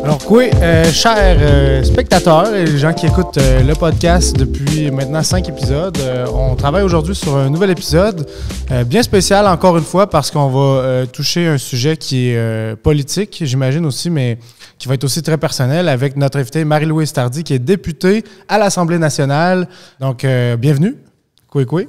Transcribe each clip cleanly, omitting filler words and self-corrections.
Alors, chers spectateurs et les gens qui écoutent le podcast depuis maintenant 5 épisodes, on travaille aujourd'hui sur un nouvel épisode bien spécial, encore une fois, parce qu'on va toucher un sujet qui est politique, j'imagine aussi, mais qui va être aussi très personnel avec notre invitée Marie-Louise Tardy, qui est députée à l'Assemblée nationale. Donc, bienvenue. Kwekwe.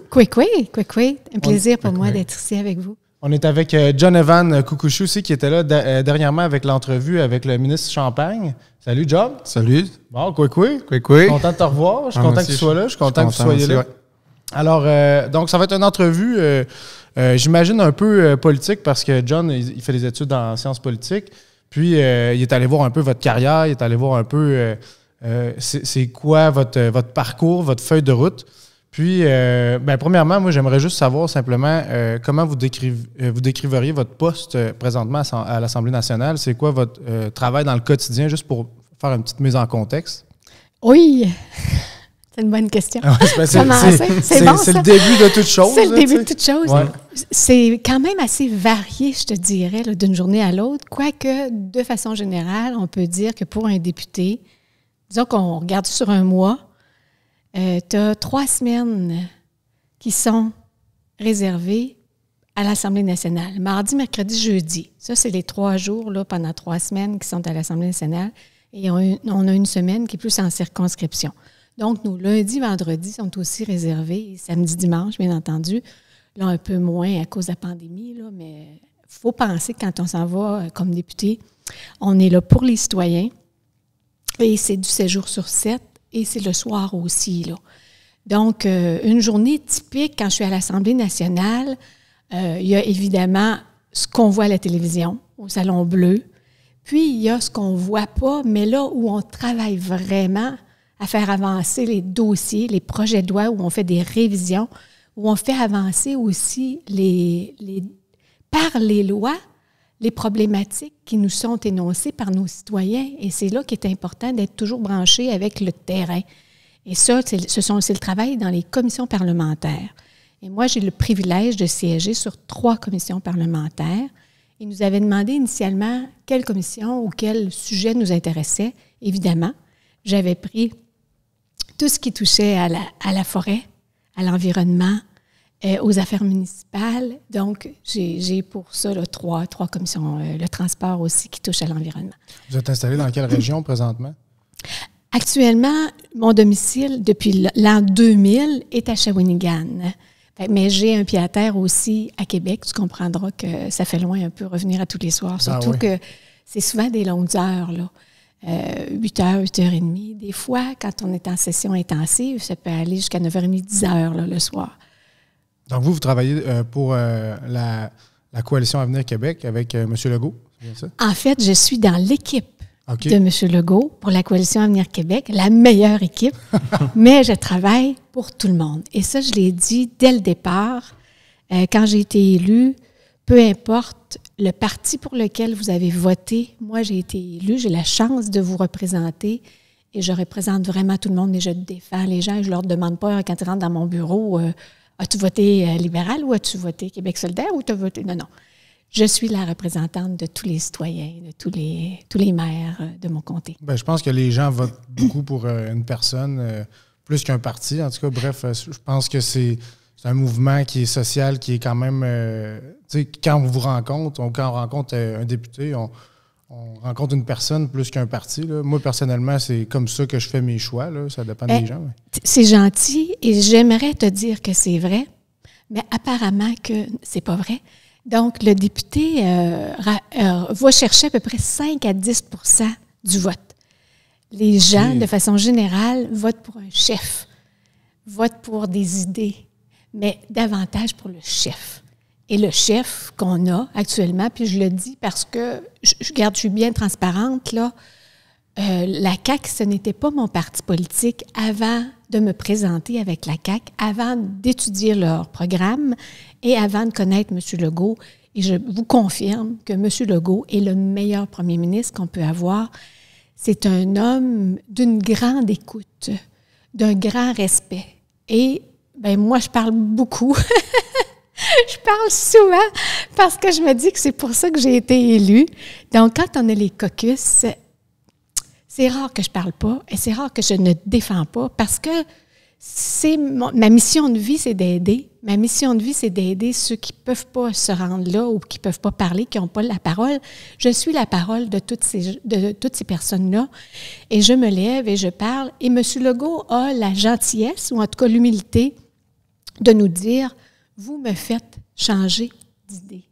Un plaisir pour moi d'être ici avec vous. On est avec John-Evan Koukouchou aussi, qui était là dernièrement avec l'entrevue avec le ministre Champagne. Salut, John. Salut. Bon, Kwekwe. Je suis content de te revoir. Je suis content que tu sois là. Je suis content que tu soyez là. Ouais. Alors, donc, ça va être une entrevue, j'imagine, un peu politique parce que John, il fait des études en sciences politiques. Puis, il est allé voir un peu votre carrière. Il est allé voir un peu c'est quoi votre parcours, votre feuille de route. Puis, premièrement, moi, j'aimerais juste savoir simplement comment vous décriveriez votre poste présentement à l'Assemblée nationale. C'est quoi votre travail dans le quotidien, juste pour faire une petite mise en contexte? Oui, c'est une bonne question. C'est le début de toute chose. C'est le début de toute chose. Ouais. C'est quand même assez varié, je te dirais, là, d'une journée à l'autre. Quoique, de façon générale, on peut dire que pour un député, disons qu'on regarde sur un mois, tu as 3 semaines qui sont réservées à l'Assemblée nationale. Mardi, mercredi, jeudi. Ça, c'est les 3 jours là, pendant 3 semaines qui sont à l'Assemblée nationale. Et on a une semaine qui est plus en circonscription. Donc, nous, lundi, vendredi, sont aussi réservés. Et samedi, dimanche, bien entendu. Là, un peu moins à cause de la pandémie, là, mais il faut penser que quand on s'en va comme député, on est là pour les citoyens. Et c'est du 7 jours sur 7. Et c'est le soir aussi, là. Donc, une journée typique, quand je suis à l'Assemblée nationale, il y a évidemment ce qu'on voit à la télévision, au Salon Bleu. Puis, il y a ce qu'on ne voit pas, mais là où on travaille vraiment à faire avancer les dossiers, les projets de loi, où on fait des révisions, où on fait avancer aussi par les lois, les problématiques qui nous sont énoncées par nos citoyens. Et c'est là qu'il est important d'être toujours branché avec le terrain. Et ça, c'est le travail dans les commissions parlementaires. Et moi, j'ai le privilège de siéger sur 3 commissions parlementaires. Ils nous avaient demandé initialement quelle commission ou quel sujet nous intéressait. Évidemment, j'avais pris tout ce qui touchait à la forêt, à l'environnement, aux affaires municipales. Donc, j'ai pour ça là, 3 commissions. Le transport aussi qui touche à l'environnement. Vous êtes installé dans quelle région présentement? Actuellement, mon domicile, depuis l'an 2000, est à Shawinigan. Mais j'ai un pied à terre aussi à Québec. Tu comprendras que ça fait loin un peu revenir à tous les soirs. Surtout que c'est souvent des longues heures, là. 8 heures, 8h30. Des fois, quand on est en session intensive, ça peut aller jusqu'à 9h30, 10h là, le soir. Donc, vous travaillez pour la Coalition Avenir Québec avec M. Legault, c'est bien ça? En fait, je suis dans l'équipe de M. Legault pour la Coalition Avenir Québec, la meilleure équipe, mais je travaille pour tout le monde. Et ça, je l'ai dit dès le départ, quand j'ai été élue, peu importe le parti pour lequel vous avez voté, moi, j'ai été élue, j'ai la chance de vous représenter et je représente vraiment tout le monde et je défends les gens et je ne leur demande pas quand ils rentrent dans mon bureau as-tu voté libéral ou as-tu voté Québec solidaire ou tu as voté... Non. Je suis la représentante de tous les citoyens, de tous les maires de mon comté. Bien, je pense que les gens votent beaucoup pour une personne, plus qu'un parti. En tout cas, bref, je pense que c'est un mouvement qui est social, qui est quand même... tu sais, quand on vous rencontre, quand on rencontre un député, on rencontre une personne plus qu'un parti. Là. Moi, personnellement, c'est comme ça que je fais mes choix. Là. Ça dépend des gens. Ouais. C'est gentil et j'aimerais te dire que c'est vrai, mais apparemment que c'est pas vrai. Donc, le député va chercher à peu près 5 à 10 % du vote. Les gens, de façon générale, votent pour un chef, votent pour des idées, mais davantage pour le chef. Et le chef qu'on a actuellement, puis je le dis parce que, je suis bien transparente, là, la CAQ, ce n'était pas mon parti politique avant de me présenter avec la CAQ, avant d'étudier leur programme et avant de connaître M. Legault. Et je vous confirme que M. Legault est le meilleur premier ministre qu'on peut avoir. C'est un homme d'une grande écoute, d'un grand respect. Et moi, je parle beaucoup. Je parle souvent parce que je me dis que c'est pour ça que j'ai été élue. Donc, quand on a les caucus, c'est rare que je parle pas et c'est rare que je ne défends pas parce que ma mission de vie, c'est d'aider. Ma mission de vie, c'est d'aider ceux qui ne peuvent pas se rendre là ou qui ne peuvent pas parler, qui n'ont pas la parole. Je suis la parole de toutes ces personnes-là et je me lève et je parle. Et M. Legault a la gentillesse, ou en tout cas l'humilité, de nous dire « Vous me faites changer d'idée. »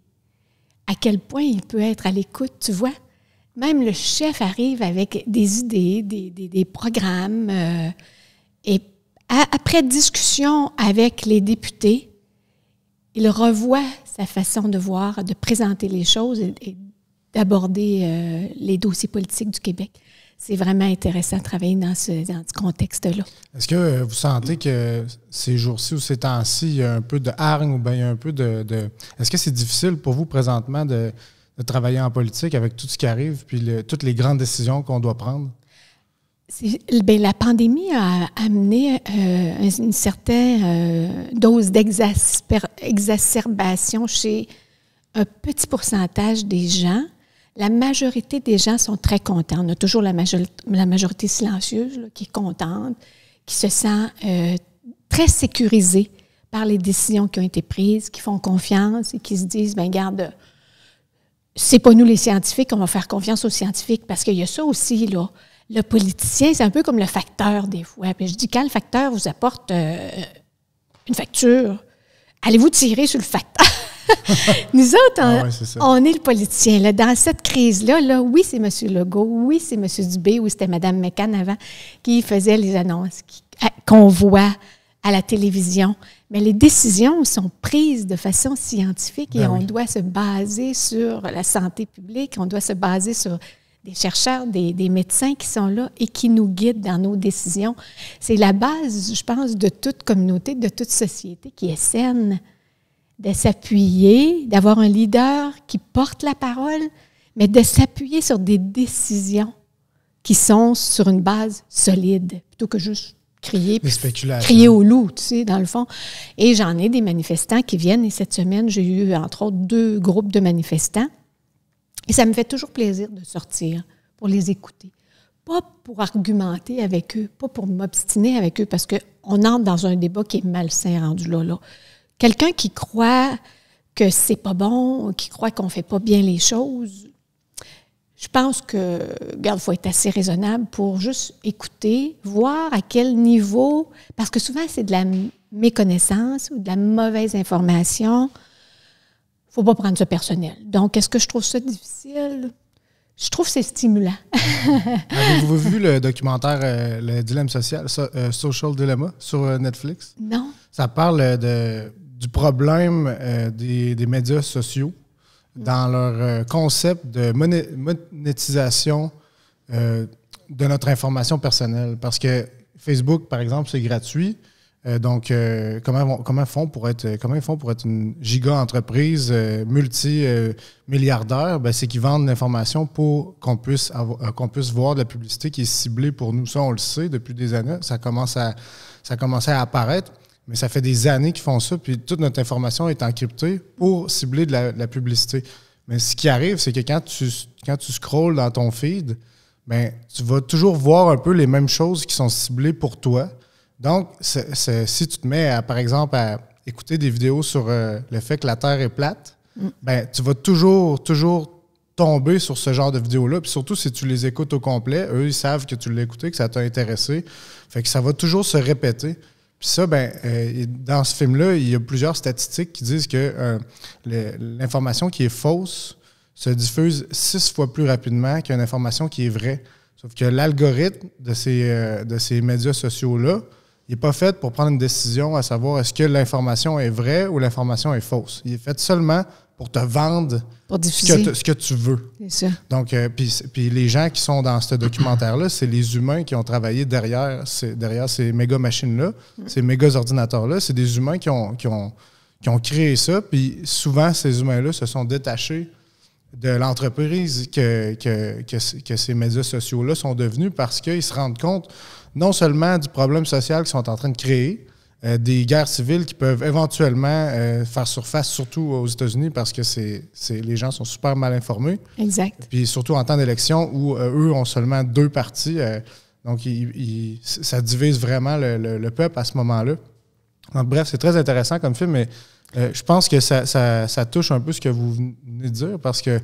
À quel point il peut être à l'écoute, tu vois? Même le chef arrive avec des idées, des programmes et après discussion avec les députés, il revoit sa façon de voir, de présenter les choses et d'aborder les dossiers politiques du Québec. C'est vraiment intéressant de travailler dans ce contexte-là. Est-ce que vous sentez que ces jours-ci ou ces temps-ci, il y a un peu de hargne ou bien il y a un peu de... Est-ce que c'est difficile pour vous présentement de travailler en politique avec tout ce qui arrive puis toutes les grandes décisions qu'on doit prendre? La pandémie a amené une certaine dose d'exacerbation chez un petit pourcentage des gens. La majorité des gens sont très contents. On a toujours la majorité silencieuse là, qui est contente, qui se sent très sécurisée par les décisions qui ont été prises, qui font confiance et qui se disent, bien, regarde, c'est pas nous les scientifiques, on va faire confiance aux scientifiques parce qu'il y a ça aussi, là. Le politicien, c'est un peu comme le facteur des fois. Puis je dis, quand le facteur vous apporte une facture, allez-vous tirer sur le facteur? Nous autres, on est le politicien. Là. Dans cette crise-là, là, oui, c'est M. Legault, oui, c'est M. Dubé, oui, c'était Mme McCann avant, qui faisait les annonces qu'on voit à la télévision. Mais les décisions sont prises de façon scientifique et on doit se baser sur la santé publique, on doit se baser sur des chercheurs, des médecins qui sont là et qui nous guident dans nos décisions. C'est la base, je pense, de toute communauté, de toute société qui est saine, de s'appuyer, d'avoir un leader qui porte la parole, mais de s'appuyer sur des décisions qui sont sur une base solide, plutôt que juste crier au loup, tu sais, dans le fond. Et j'en ai des manifestants qui viennent, et cette semaine, j'ai eu, entre autres, 2 groupes de manifestants. Et ça me fait toujours plaisir de sortir pour les écouter. Pas pour argumenter avec eux, pas pour m'obstiner avec eux, parce qu'on entre dans un débat qui est malsain rendu là. Quelqu'un qui croit que c'est pas bon, qui croit qu'on fait pas bien les choses, je pense que, regarde, il faut être assez raisonnable pour juste écouter, voir à quel niveau, parce que souvent c'est de la méconnaissance ou de la mauvaise information. Il ne faut pas prendre ça personnel. Donc, est-ce que je trouve ça difficile? Je trouve que c'est stimulant. Avez-vous vu le documentaire Le dilemme social, Social Dilemma, sur Netflix? Non. Ça parle du problème des médias sociaux dans leur concept de monétisation de notre information personnelle. Parce que Facebook, par exemple, c'est gratuit. Donc, comment ils font pour être une giga-entreprise multi-milliardaire? Ben, c'est qu'ils vendent l'information pour qu'on puisse voir de la publicité qui est ciblée pour nous. Ça, on le sait depuis des années. Ça commençait à apparaître, mais ça fait des années qu'ils font ça, puis toute notre information est encryptée pour cibler de la publicité. Mais ce qui arrive, c'est que quand tu scrolles dans ton feed, ben, tu vas toujours voir un peu les mêmes choses qui sont ciblées pour toi. Donc, si tu te mets, par exemple, à écouter des vidéos sur le fait que la Terre est plate, ben, tu vas toujours tomber sur ce genre de vidéos-là. Puis surtout, si tu les écoutes au complet, eux, ils savent que tu l'as écouté, que ça t'a intéressé. Fait que ça va toujours se répéter. Puis ça, ben, dans ce film-là, il y a plusieurs statistiques qui disent que l'information qui est fausse se diffuse 6 fois plus rapidement qu'une information qui est vraie. Sauf que l'algorithme de ces médias sociaux-là, il n'est pas fait pour prendre une décision à savoir est-ce que l'information est vraie ou l'information est fausse. Il est fait seulement pour te vendre ce que tu veux. C'est ça. Donc, puis les gens qui sont dans ce documentaire-là, c'est les humains qui ont travaillé derrière ces méga machines-là, ces méga ordinateurs-là. C'est des humains qui ont créé ça. Puis souvent, ces humains-là se sont détachés de l'entreprise que ces médias sociaux-là sont devenus parce qu'ils se rendent compte non seulement du problème social qu'ils sont en train de créer des guerres civiles qui peuvent éventuellement faire surface, surtout aux États-Unis, parce que les gens sont super mal informés. Exact. Puis surtout en temps d'élection où eux ont seulement 2 partis. Donc, ça divise vraiment le peuple à ce moment-là. Donc, bref, c'est très intéressant comme film, mais je pense que ça touche un peu ce que vous venez de dire, parce que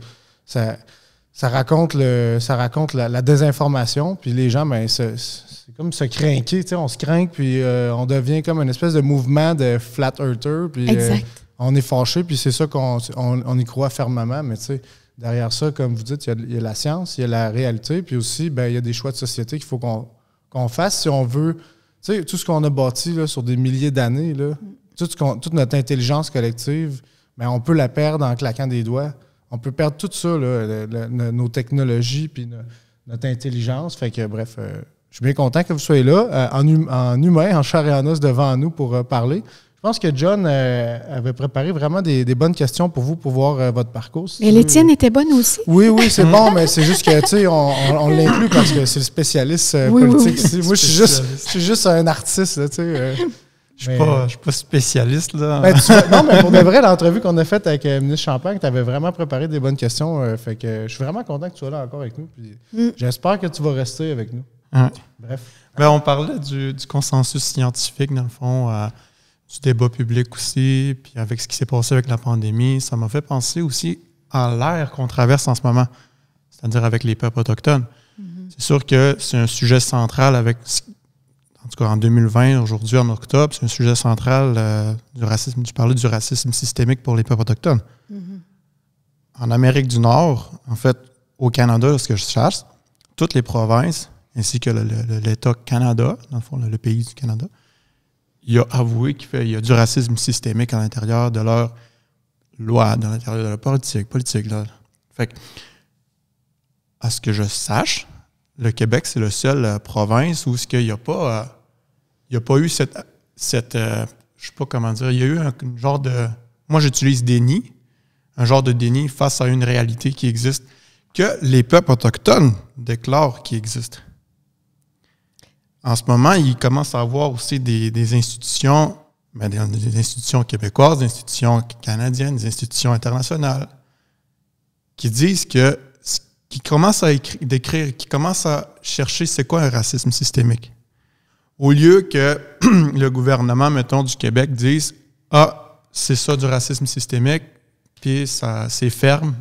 ça raconte la désinformation, puis les gens, ben, c'est comme se craquer, tu sais, on se craque, puis on devient comme une espèce de mouvement de flat earther, puis on est fâché, puis c'est ça qu'on y croit fermement, mais tu sais, derrière ça, comme vous dites, il y a la science, il y a la réalité, puis aussi, ben, il y a des choix de société qu'il faut qu'on fasse si on veut, tu sais, tout ce qu'on a bâti là, sur des milliers d'années, là, toute notre intelligence collective, ben, on peut la perdre en claquant des doigts. On peut perdre tout ça, là, nos technologies puis notre intelligence. Fait que, bref, je suis bien content que vous soyez là, en humain, en chair et en os devant nous pour parler. Je pense que John avait préparé vraiment des bonnes questions pour vous pour voir votre parcours. Mais les tiennes étaient bonnes aussi. Oui, c'est bon, mais c'est juste que, tu sais, on l'inclut parce que c'est le spécialiste politique. Oui. Moi, je suis juste un artiste, là, tu sais. Je suis pas spécialiste, là. Ben, non, mais pour de vrai, l'entrevue qu'on a faite avec le ministre Champagne, tu avais vraiment préparé des bonnes questions. Fait que je suis vraiment content que tu sois là encore avec nous. Puis j'espère que tu vas rester avec nous. Ouais. Bref. Ben, on parlait du consensus scientifique, dans le fond, du débat public aussi, puis avec ce qui s'est passé avec la pandémie. Ça m'a fait penser aussi à l'ère qu'on traverse en ce moment, c'est-à-dire avec les peuples autochtones. C'est sûr que c'est un sujet central avec... En tout cas, en 2020, aujourd'hui, en octobre, c'est un sujet central du racisme. Je parlais du racisme systémique pour les peuples autochtones. En Amérique du Nord, en fait, au Canada, ce que je cherche, toutes les provinces, ainsi que l'État Canada, dans le fond, le pays du Canada, il a avoué qu'il y a du racisme systémique à l'intérieur de leur loi, dans l'intérieur de leur politique. Là. Fait que, à ce que je sache, le Québec, c'est la seule province où il n'y a pas eu cette je sais pas comment dire, il y a eu un genre de, moi j'utilise déni, un genre de déni face à une réalité qui existe, que les peuples autochtones déclarent qui existe. En ce moment, ils commencent à avoir aussi des institutions, des institutions québécoises, des institutions canadiennes, des institutions internationales, qui disent que qui commence à décrire, qui commence à chercher c'est quoi un racisme systémique. Au lieu que le gouvernement, mettons, du Québec dise « Ah, c'est ça du racisme systémique », puis c'est ferme,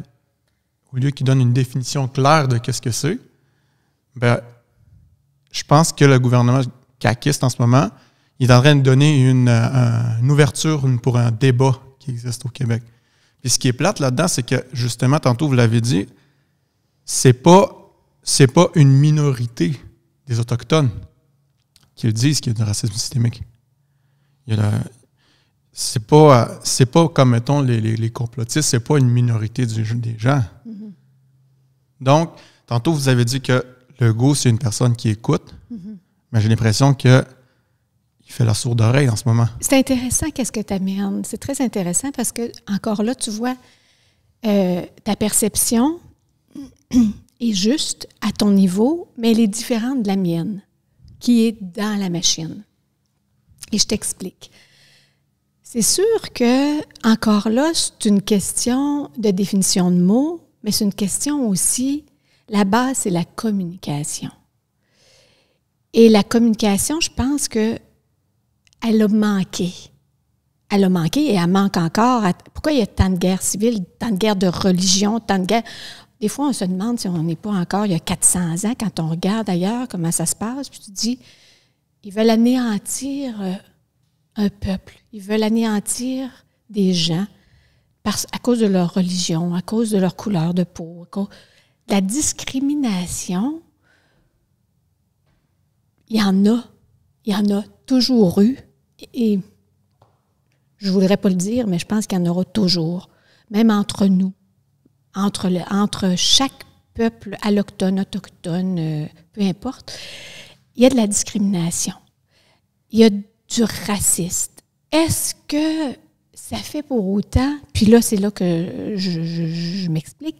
au lieu qu'il donne une définition claire de qu'est-ce que c'est, ben, je pense que le gouvernement caquiste en ce moment, il est en train de donner une ouverture pour un débat qui existe au Québec. Puis ce qui est plate là-dedans, c'est que, justement, tantôt vous l'avez dit, c'est pas une minorité des Autochtones qui le disent qu'il y a du racisme systémique. C'est pas comme, mettons, les complotistes, c'est pas une minorité des gens. Donc, tantôt, vous avez dit que Legault, c'est une personne qui écoute, mais j'ai l'impression qu'il fait la sourde oreille en ce moment. C'est intéressant qu'est-ce que tu amènes. C'est très intéressant parce que, encore là, tu vois, ta perception est juste à ton niveau, mais elle est différente de la mienne, qui est dans la machine. Et je t'explique. C'est sûr que, encore là, c'est une question de définition de mots, mais c'est une question aussi, la base, c'est la communication. Et la communication, je pense que elle a manqué. Elle a manqué et elle manque encore. Pourquoi il y a tant de guerres civiles, tant de guerres de religion, tant de guerres... Des fois, on se demande si on n'est pas encore il y a 400 ans, quand on regarde ailleurs comment ça se passe, puis tu te dis, ils veulent anéantir un peuple, ils veulent anéantir des gens à cause de leur religion, à cause de leur couleur de peau. La discrimination, il y en a toujours eu, et je ne voudrais pas le dire, mais je pense qu'il y en aura toujours, même entre nous. Entre chaque peuple allochtone, autochtone, peu importe, il y a de la discrimination. Il y a du racisme. Est-ce que ça fait pour autant, puis là, c'est là que je m'explique,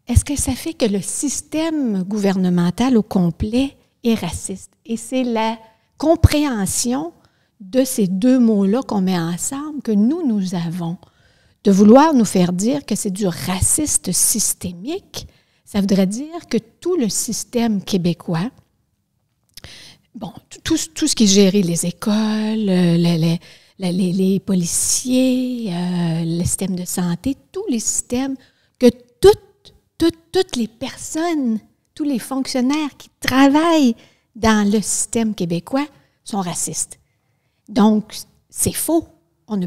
est-ce que ça fait que le système gouvernemental au complet est raciste? Et c'est la compréhension de ces deux mots-là qu'on met ensemble que nous avons. De vouloir nous faire dire que c'est du raciste systémique, ça voudrait dire que tout le système québécois, bon, tout ce qui est géré, les écoles, les policiers, le système de santé, tous les systèmes, que toutes les personnes, tous les fonctionnaires qui travaillent dans le système québécois sont racistes. Donc, c'est faux. On ne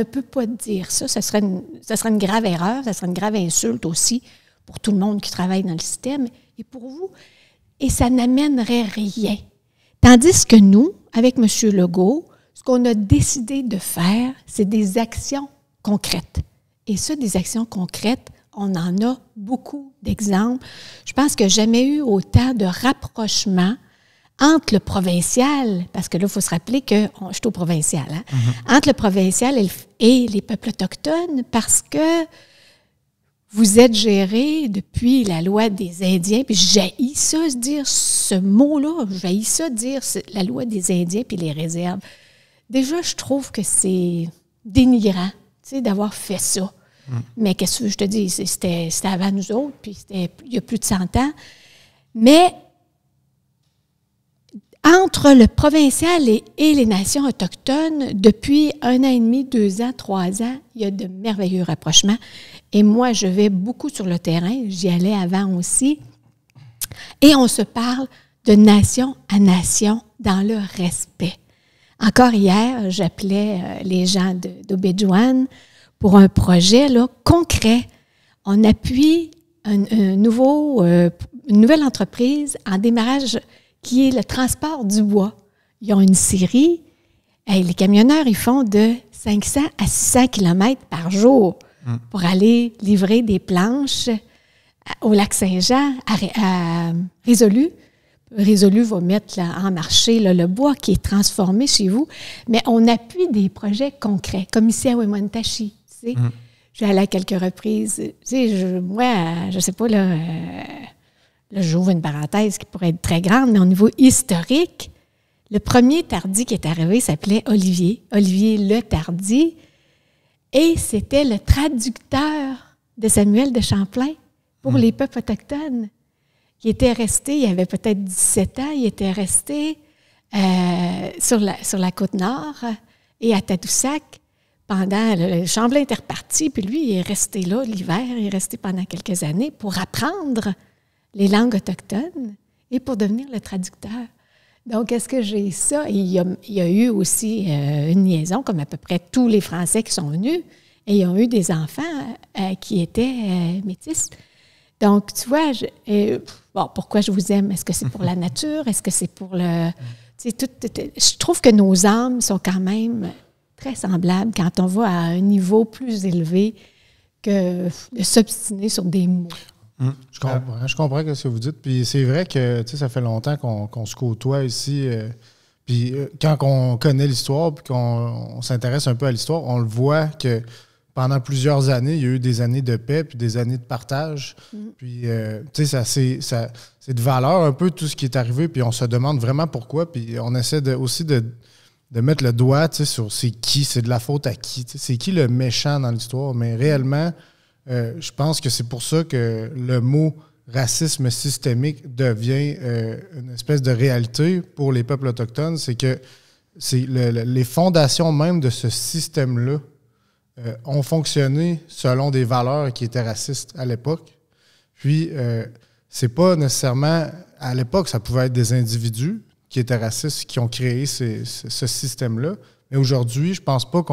peut pas dire ça. Ça serait une grave erreur, ça serait une grave insulte aussi pour tout le monde qui travaille dans le système et pour vous. Et ça n'amènerait rien. Tandis que nous, avec M. Legault, ce qu'on a décidé de faire, c'est des actions concrètes. Et ça, des actions concrètes, on en a beaucoup d'exemples. Je pense qu'il n'y a jamais eu autant de rapprochement entre le provincial, parce que là, il faut se rappeler que je suis au provincial, hein? Entre le provincial et les peuples autochtones, parce que vous êtes gérés depuis la loi des Indiens, puis j'haïs ça dire ce mot-là, j'haïs ça dire la loi des Indiens puis les réserves. Déjà, je trouve que c'est dénigrant, tu sais, d'avoir fait ça. Mais qu'est-ce que je te dis, c'était avant nous autres, puis c'était il y a plus de 100 ans. Mais entre le provincial et les nations autochtones, depuis 1 an et demi, 2 ans, 3 ans, il y a de merveilleux rapprochements. Et moi, je vais beaucoup sur le terrain, j'y allais avant aussi, et on se parle de nation à nation dans le respect. Encore hier, j'appelais les gens d'Obidjouan pour un projet là, concret. On appuie une nouvelle entreprise en démarrage qui est le transport du bois. Ils ont une série. Les camionneurs, ils font de 500 à 600 km par jour pour aller livrer des planches au lac Saint-Jean, à Résolu. Résolu va mettre là, en marché là, le bois qui est transformé chez vous. Mais on appuie des projets concrets, comme ici à Wemotaci. Tu sais. J'ai allé à quelques reprises. Tu sais, moi, je sais pas, là, j'ouvre une parenthèse qui pourrait être très grande, mais au niveau historique, le premier Tardy qui est arrivé s'appelait Olivier Le Tardy, et c'était le traducteur de Samuel de Champlain pour les peuples autochtones. Il était resté, il avait peut-être 17 ans, il était resté sur la Côte-Nord et à Tadoussac pendant... Le Champlain était reparti, puis lui, il est resté là l'hiver, il est resté pendant quelques années pour apprendre les langues autochtones et pour devenir le traducteur. Donc, est-ce que j'ai ça? Il y a eu aussi une liaison, comme à peu près tous les Français qui sont venus, et ils ont eu des enfants qui étaient métis. Donc, tu vois, pourquoi je vous aime? Est-ce que c'est pour la nature? Est-ce que c'est pour le... je trouve que nos âmes sont quand même très semblables quand on va à un niveau plus élevé que de s'obstiner sur des mots. Je comprends ce que vous dites. Puis c'est vrai que ça fait longtemps qu'on se côtoie ici. Puis quand on connaît l'histoire puis qu'on s'intéresse un peu à l'histoire, on le voit que pendant plusieurs années, il y a eu des années de paix puis des années de partage. Puis c'est de valeur un peu tout ce qui est arrivé. Puis on se demande vraiment pourquoi. Puis on essaie aussi de mettre le doigt sur c'est qui, c'est de la faute à qui. C'est qui le méchant dans l'histoire. Mais réellement... je pense que c'est pour ça que le mot racisme systémique devient une espèce de réalité pour les peuples autochtones. C'est que les fondations même de ce système-là ont fonctionné selon des valeurs qui étaient racistes à l'époque. Puis, c'est pas nécessairement... À l'époque, ça pouvait être des individus qui étaient racistes qui ont créé ce système-là. Mais aujourd'hui, je pense pas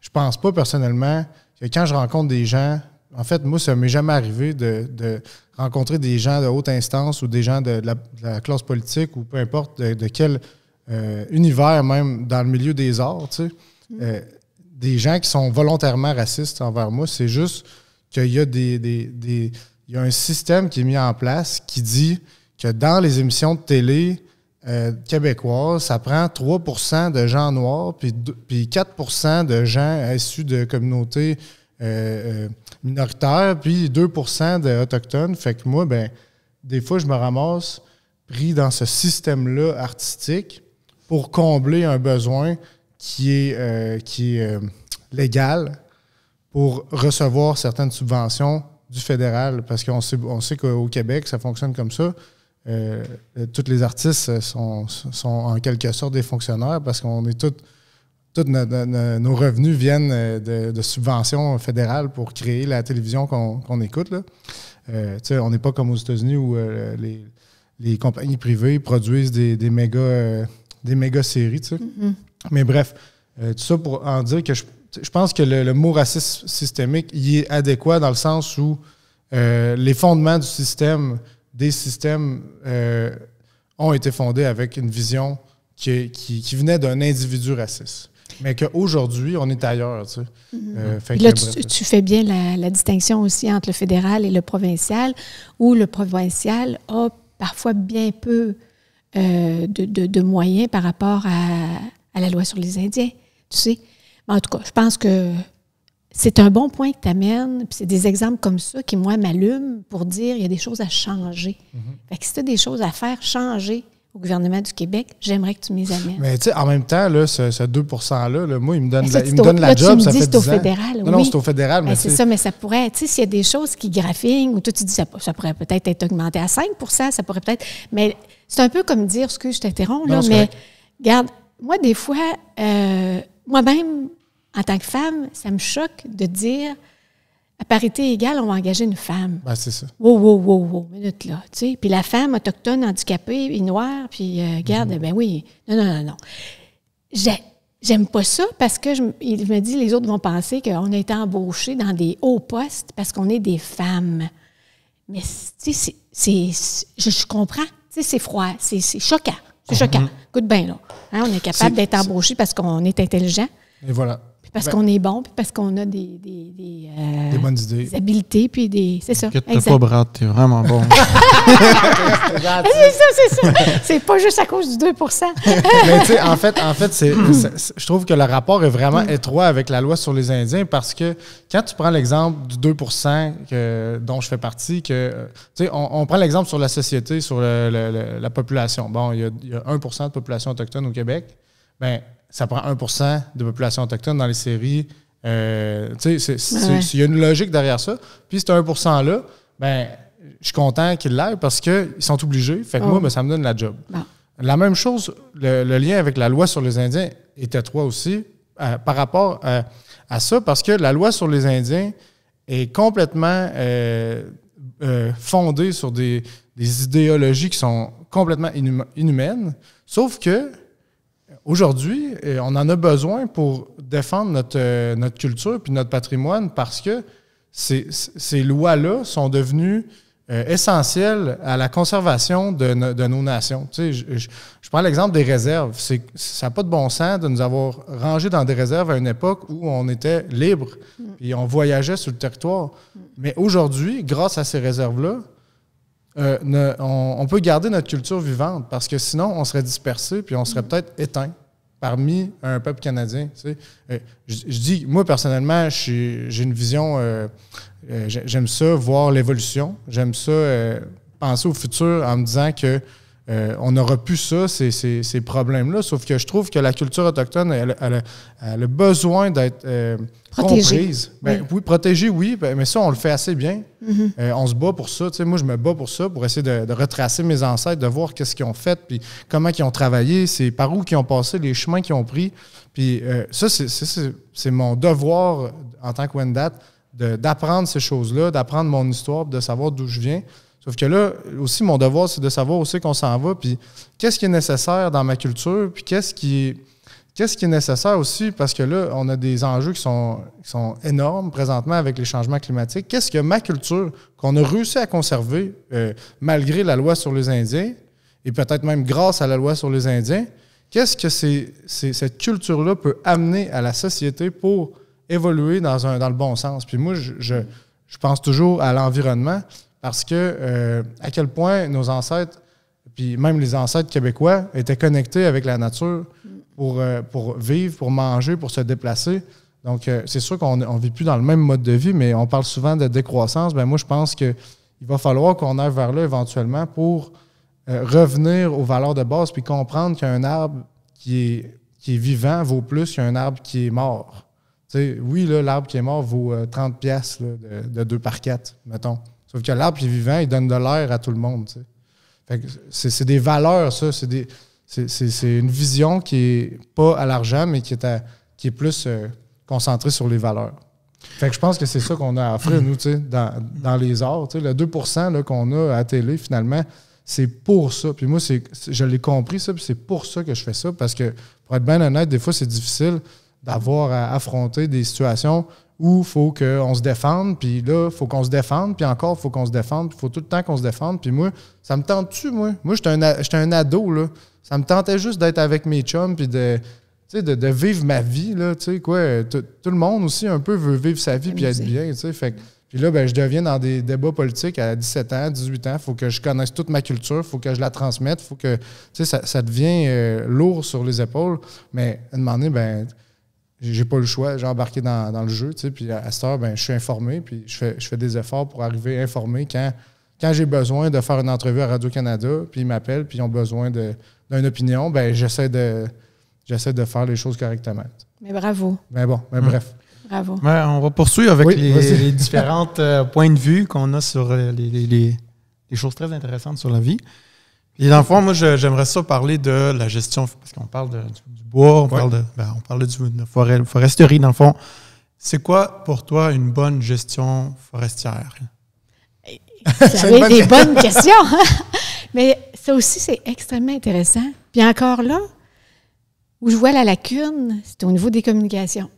je pense pas personnellement que quand je rencontre des gens, en fait, moi, ça m'est jamais arrivé de rencontrer des gens de haute instance ou des gens de la classe politique ou peu importe de quel univers, même dans le milieu des arts, tu sais, des gens qui sont volontairement racistes envers moi. C'est juste qu'il y a il y a un système qui est mis en place qui dit que dans les émissions de télé québécoises, ça prend 3% de gens noirs puis 4% de gens issus de communautés minoritaires, puis 2% d'Autochtones. Fait que moi, des fois, je me ramasse pris dans ce système-là artistique pour combler un besoin qui est légal pour recevoir certaines subventions du fédéral. Parce qu'on sait qu'au Québec, ça fonctionne comme ça. Tous les artistes sont en quelque sorte des fonctionnaires parce qu'on est tous nos revenus viennent de subventions fédérales pour créer la télévision qu'on écoute. Là. On n'est pas comme aux États-Unis où les compagnies privées produisent des méga séries. Mm-hmm. Mais bref, tout ça pour en dire que je pense que le mot racisme systémique il est adéquat dans le sens où les fondements des systèmes ont été fondés avec une vision qui venait d'un individu raciste. Mais qu'aujourd'hui, on est ailleurs. Tu sais. Là, tu fais bien la distinction aussi entre le fédéral et le provincial, où le provincial a parfois bien peu de moyens par rapport à la loi sur les Indiens. Tu sais. Mais en tout cas, je pense que c'est un bon point que tu amènes. Puis c'est des exemples comme ça qui, moi, m'allument pour dire qu'il y a des choses à changer. Fait que si tu as des choses à faire changer au gouvernement du Québec, j'aimerais que tu m'y amènes. Mais tu sais, en même temps, là, ce 2%-là, moi, il me donne la job, ça fait 10 ans. c'est au fédéral, oui. Non, c'est au fédéral. Mais c'est ça, mais ça pourrait, tu sais, s'il y a des choses qui graffinent, ou toi, tu dis ça pourrait peut-être être augmenté à 5%, ça pourrait peut-être... Mais c'est un peu comme dire, excuse, je t'interromps, là, mais regarde, moi, des fois, moi-même, en tant que femme, ça me choque de dire, à parité égale, on va engager une femme. Ben, c'est ça. Wow, minute là, tu sais. Puis la femme autochtone, handicapée, et noire, puis regarde, ben oui, non. J'aime pas ça parce que il me dit, les autres vont penser qu'on a été embauchés dans des hauts postes parce qu'on est des femmes. Mais, tu sais, je comprends. Tu sais, c'est froid, c'est choquant. C'est choquant. Écoute bien, là. Hein, on est capable d'être embauché parce qu'on est intelligent. Et voilà. Puis parce qu'on est bon, puis parce qu'on a des bonnes idées. Des habiletés, puis des... C'est ça. T'as pas, Brad, t'es vraiment bon. c'est ça. C'est pas juste à cause du 2%. Mais tu sais, en fait je trouve que le rapport est vraiment étroit avec la loi sur les Indiens parce que quand tu prends l'exemple du 2% dont je fais partie, tu sais, on prend l'exemple sur la société, sur la population. Bon, il y a 1% de population autochtone au Québec. Bien, ça prend 1% de population autochtone dans les séries. Tu sais, il y a une logique derrière ça. Puis, ce 1%-là, ben, je suis content qu'ils l'aient parce qu'ils sont obligés. Fait que moi, ben, ça me donne la job. Bon. La même chose, le lien avec la loi sur les Indiens est étroit aussi par rapport à ça parce que la loi sur les Indiens est complètement fondée sur des idéologies qui sont complètement inhumaines. Sauf que aujourd'hui, on en a besoin pour défendre notre culture puis notre patrimoine parce que ces lois-là sont devenues essentielles à la conservation de nos nations. Tu sais, je prends l'exemple des réserves. Ça n'a pas de bon sens de nous avoir rangés dans des réserves à une époque où on était libre et on voyageait sur le territoire. Mais aujourd'hui, grâce à ces réserves-là, on peut garder notre culture vivante parce que sinon, on serait dispersé puis on serait peut-être éteint parmi un peuple canadien. Tu sais. Je dis, moi, personnellement, j'ai une vision, j'aime ça, voir l'évolution. J'aime ça, penser au futur en me disant que on n'aura plus ça, ces problèmes-là. Sauf que je trouve que la culture autochtone, elle a besoin d'être comprise. Oui, protégée, oui, mais ça, on le fait assez bien. On se bat pour ça. Tu sais, moi, je me bats pour ça, pour essayer de retracer mes ancêtres, de voir qu'est-ce qu'ils ont fait, puis comment ils ont travaillé, c'est par où ils ont passé, les chemins qu'ils ont pris. Puis ça, c'est mon devoir en tant que Wendat d'apprendre ces choses-là, d'apprendre mon histoire, de savoir d'où je viens. Sauf que là, aussi, mon devoir, c'est de savoir aussi qu'on s'en va, puis qu'est-ce qui est nécessaire dans ma culture, puis qu'est-ce qui est nécessaire aussi, parce que là, on a des enjeux qui sont énormes présentement avec les changements climatiques. Qu'est-ce que ma culture, qu'on a réussi à conserver, malgré la loi sur les Indiens, et peut-être même grâce à la loi sur les Indiens, qu'est-ce que cette culture-là peut amener à la société pour évoluer dans le bon sens? Puis moi, je pense toujours à l'environnement, parce que à quel point nos ancêtres, puis même les ancêtres québécois, étaient connectés avec la nature pour vivre, pour manger, pour se déplacer. Donc, c'est sûr qu'on ne vit plus dans le même mode de vie, mais on parle souvent de décroissance. Bien, moi, je pense qu'il va falloir qu'on aille vers là éventuellement pour revenir aux valeurs de base puis comprendre qu'un arbre qui est vivant vaut plus qu'un arbre qui est mort. T'sais, oui, là, l'arbre qui est mort vaut 30$ là, de 2 par 4, mettons. Sauf que l'arbre qui est vivant, il donne de l'air à tout le monde. T'sais. Fait que c'est des valeurs, ça. C'est une vision qui n'est pas à l'argent, mais qui est plus concentrée sur les valeurs. Fait que je pense que c'est ça qu'on a à offrir, nous, dans les arts. Le 2% là, qu'on a à la télé, finalement, c'est pour ça. Puis moi, je l'ai compris, ça, puis c'est pour ça que je fais ça. Parce que, pour être bien honnête, des fois, c'est difficile d'avoir à affronter des situations où il faut qu'on se défende, puis là, il faut qu'on se défende, puis encore, il faut qu'on se défende, puis il faut tout le temps qu'on se défende. Puis moi, ça me tente-tu, moi? Moi, j'étais un ado, là. Ça me tentait juste d'être avec mes chums, puis de vivre ma vie, là, tu sais, quoi. Tout le monde aussi, un peu, veut vivre sa vie puis être bien, tu sais. Fait que, puis là, ben, je deviens dans des débats politiques à 17 ans, 18 ans. Il faut que je connaisse toute ma culture, il faut que je la transmette, il faut que, tu sais, ça devient lourd sur les épaules. Mais à un moment donné, ben, j'ai pas le choix. J'ai embarqué dans le jeu, tu sais. Puis à cette heure, ben, je suis informé, puis je fais des efforts pour arriver informé quand j'ai besoin de faire une entrevue à Radio-Canada, puis ils m'appellent, puis ils ont besoin d'une opinion, ben j'essaie de faire les choses correctement. Mais bravo. Mais bon, bref. Bravo. Ouais, on va poursuivre avec les différents points de vue qu'on a sur les choses très intéressantes sur la vie. Et dans le fond, moi, j'aimerais ça parler de la gestion, parce qu'on parle du bois, on parle de foresterie, dans le fond. C'est quoi, pour toi, une bonne gestion forestière? Vous avez des bonnes questions. Mais ça aussi, c'est extrêmement intéressant. Puis encore là, où je vois la lacune, c'est au niveau des communications.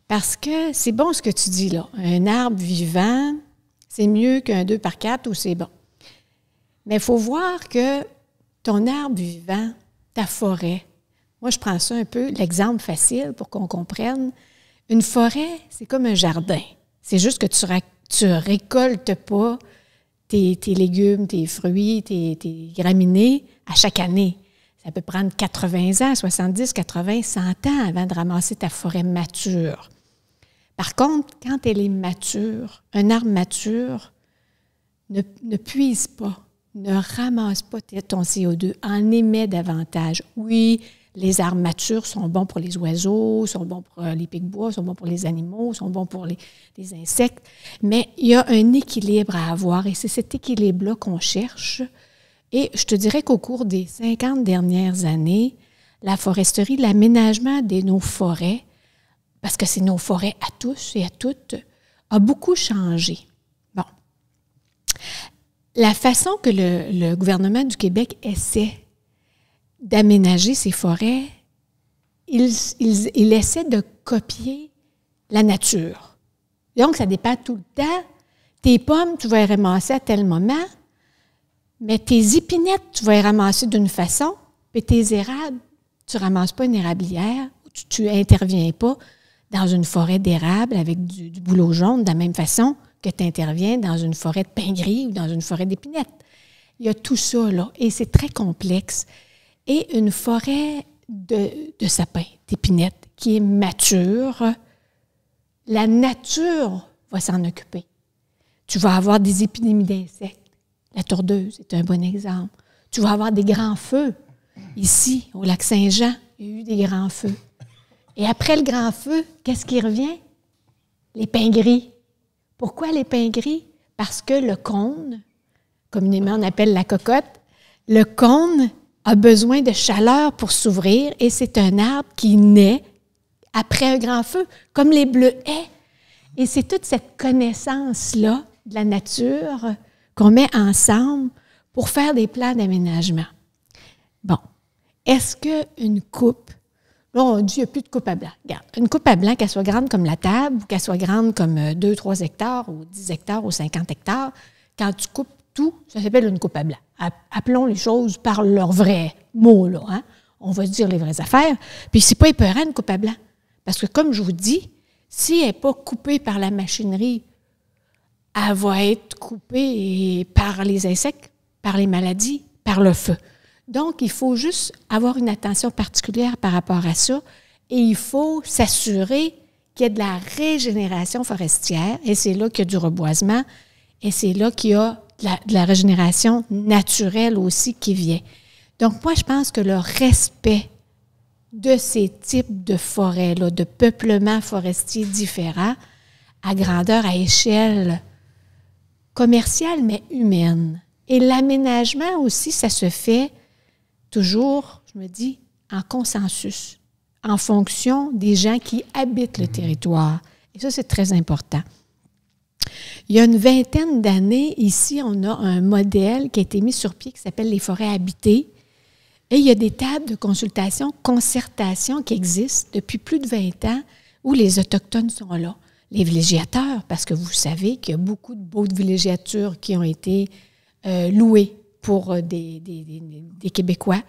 Parce que c'est bon ce que tu dis là. Un arbre vivant, c'est mieux qu'un 2 par 4 ou c'est bon. Mais il faut voir que ton arbre vivant, ta forêt, moi je prends ça un peu, l'exemple facile pour qu'on comprenne. Une forêt, c'est comme un jardin. C'est juste que tu récoltes pas tes légumes, tes fruits, tes graminées à chaque année. Ça peut prendre 80 ans, 70, 80, 100 ans avant de ramasser ta forêt mature. Par contre, quand elle est mature, un arbre mature ne puise pas, ne ramasse pas ton CO2, en émet davantage. Oui, les arbres matures sont bons pour les oiseaux, sont bons pour les pics-bois, sont bons pour les animaux, sont bons pour les insectes, mais il y a un équilibre à avoir et c'est cet équilibre-là qu'on cherche. Et je te dirais qu'au cours des 50 dernières années, la foresterie, l'aménagement de nos forêts, parce que c'est nos forêts à tous et à toutes, a beaucoup changé. Bon. La façon que le gouvernement du Québec essaie d'aménager ses forêts, il essaie de copier la nature. Donc, ça dépend tout le temps. Tes pommes, tu vas les ramasser à tel moment, mais tes épinettes, tu vas les ramasser d'une façon, puis tes érables, tu ne ramasses pas une érablière, tu n'interviens pas dans une forêt d'érable avec du bouleau jaune de la même façon que tu interviens dans une forêt de pin gris ou dans une forêt d'épinettes. Il y a tout ça, là, et c'est très complexe. Et une forêt de sapins, d'épinettes, qui est mature, la nature va s'en occuper. Tu vas avoir des épidémies d'insectes. La tourdeuse est un bon exemple. Tu vas avoir des grands feux. Ici, au lac Saint-Jean, il y a eu des grands feux. Et après le grand feu, qu'est-ce qui revient? Les pins gris. Pourquoi les pins gris? Parce que le cône, communément on appelle la cocotte, le cône a besoin de chaleur pour s'ouvrir et c'est un arbre qui naît après un grand feu, comme les bleuets. Et c'est toute cette connaissance-là de la nature qu'on met ensemble pour faire des plans d'aménagement. Bon, est-ce qu'une coupe, là on dit qu'il n'y a plus de coupe à blanc. Regarde, une coupe à blanc, qu'elle soit grande comme la table ou qu'elle soit grande comme 2-3 hectares ou 10 hectares ou 50 hectares, quand tu coupes tout, ça s'appelle une coupe à blanc. Appelons les choses par leurs vrais mots, là. Hein? On va se dire les vraies affaires. Puis c'est pas épeurant, une coupe à blanc. Parce que comme je vous dis, si elle n'est pas coupée par la machinerie, elle va être coupée par les insectes, par les maladies, par le feu. Donc, il faut juste avoir une attention particulière par rapport à ça et il faut s'assurer qu'il y ait de la régénération forestière et c'est là qu'il y a du reboisement et c'est là qu'il y a de la régénération naturelle aussi qui vient. Donc, moi, je pense que le respect de ces types de forêts-là, de peuplements forestiers différents, à grandeur, à échelle commerciale, mais humaine. Et l'aménagement aussi, ça se fait toujours, je me dis, en consensus, en fonction des gens qui habitent le territoire. Et ça, c'est très important. Il y a une vingtaine d'années, ici, on a un modèle qui a été mis sur pied qui s'appelle les forêts habitées. Et il y a des tables de consultation, concertation qui existent depuis plus de 20 ans où les Autochtones sont là. Les villégiateurs, parce que vous savez qu'il y a beaucoup de baux de villégiature qui ont été loués pour des Québécois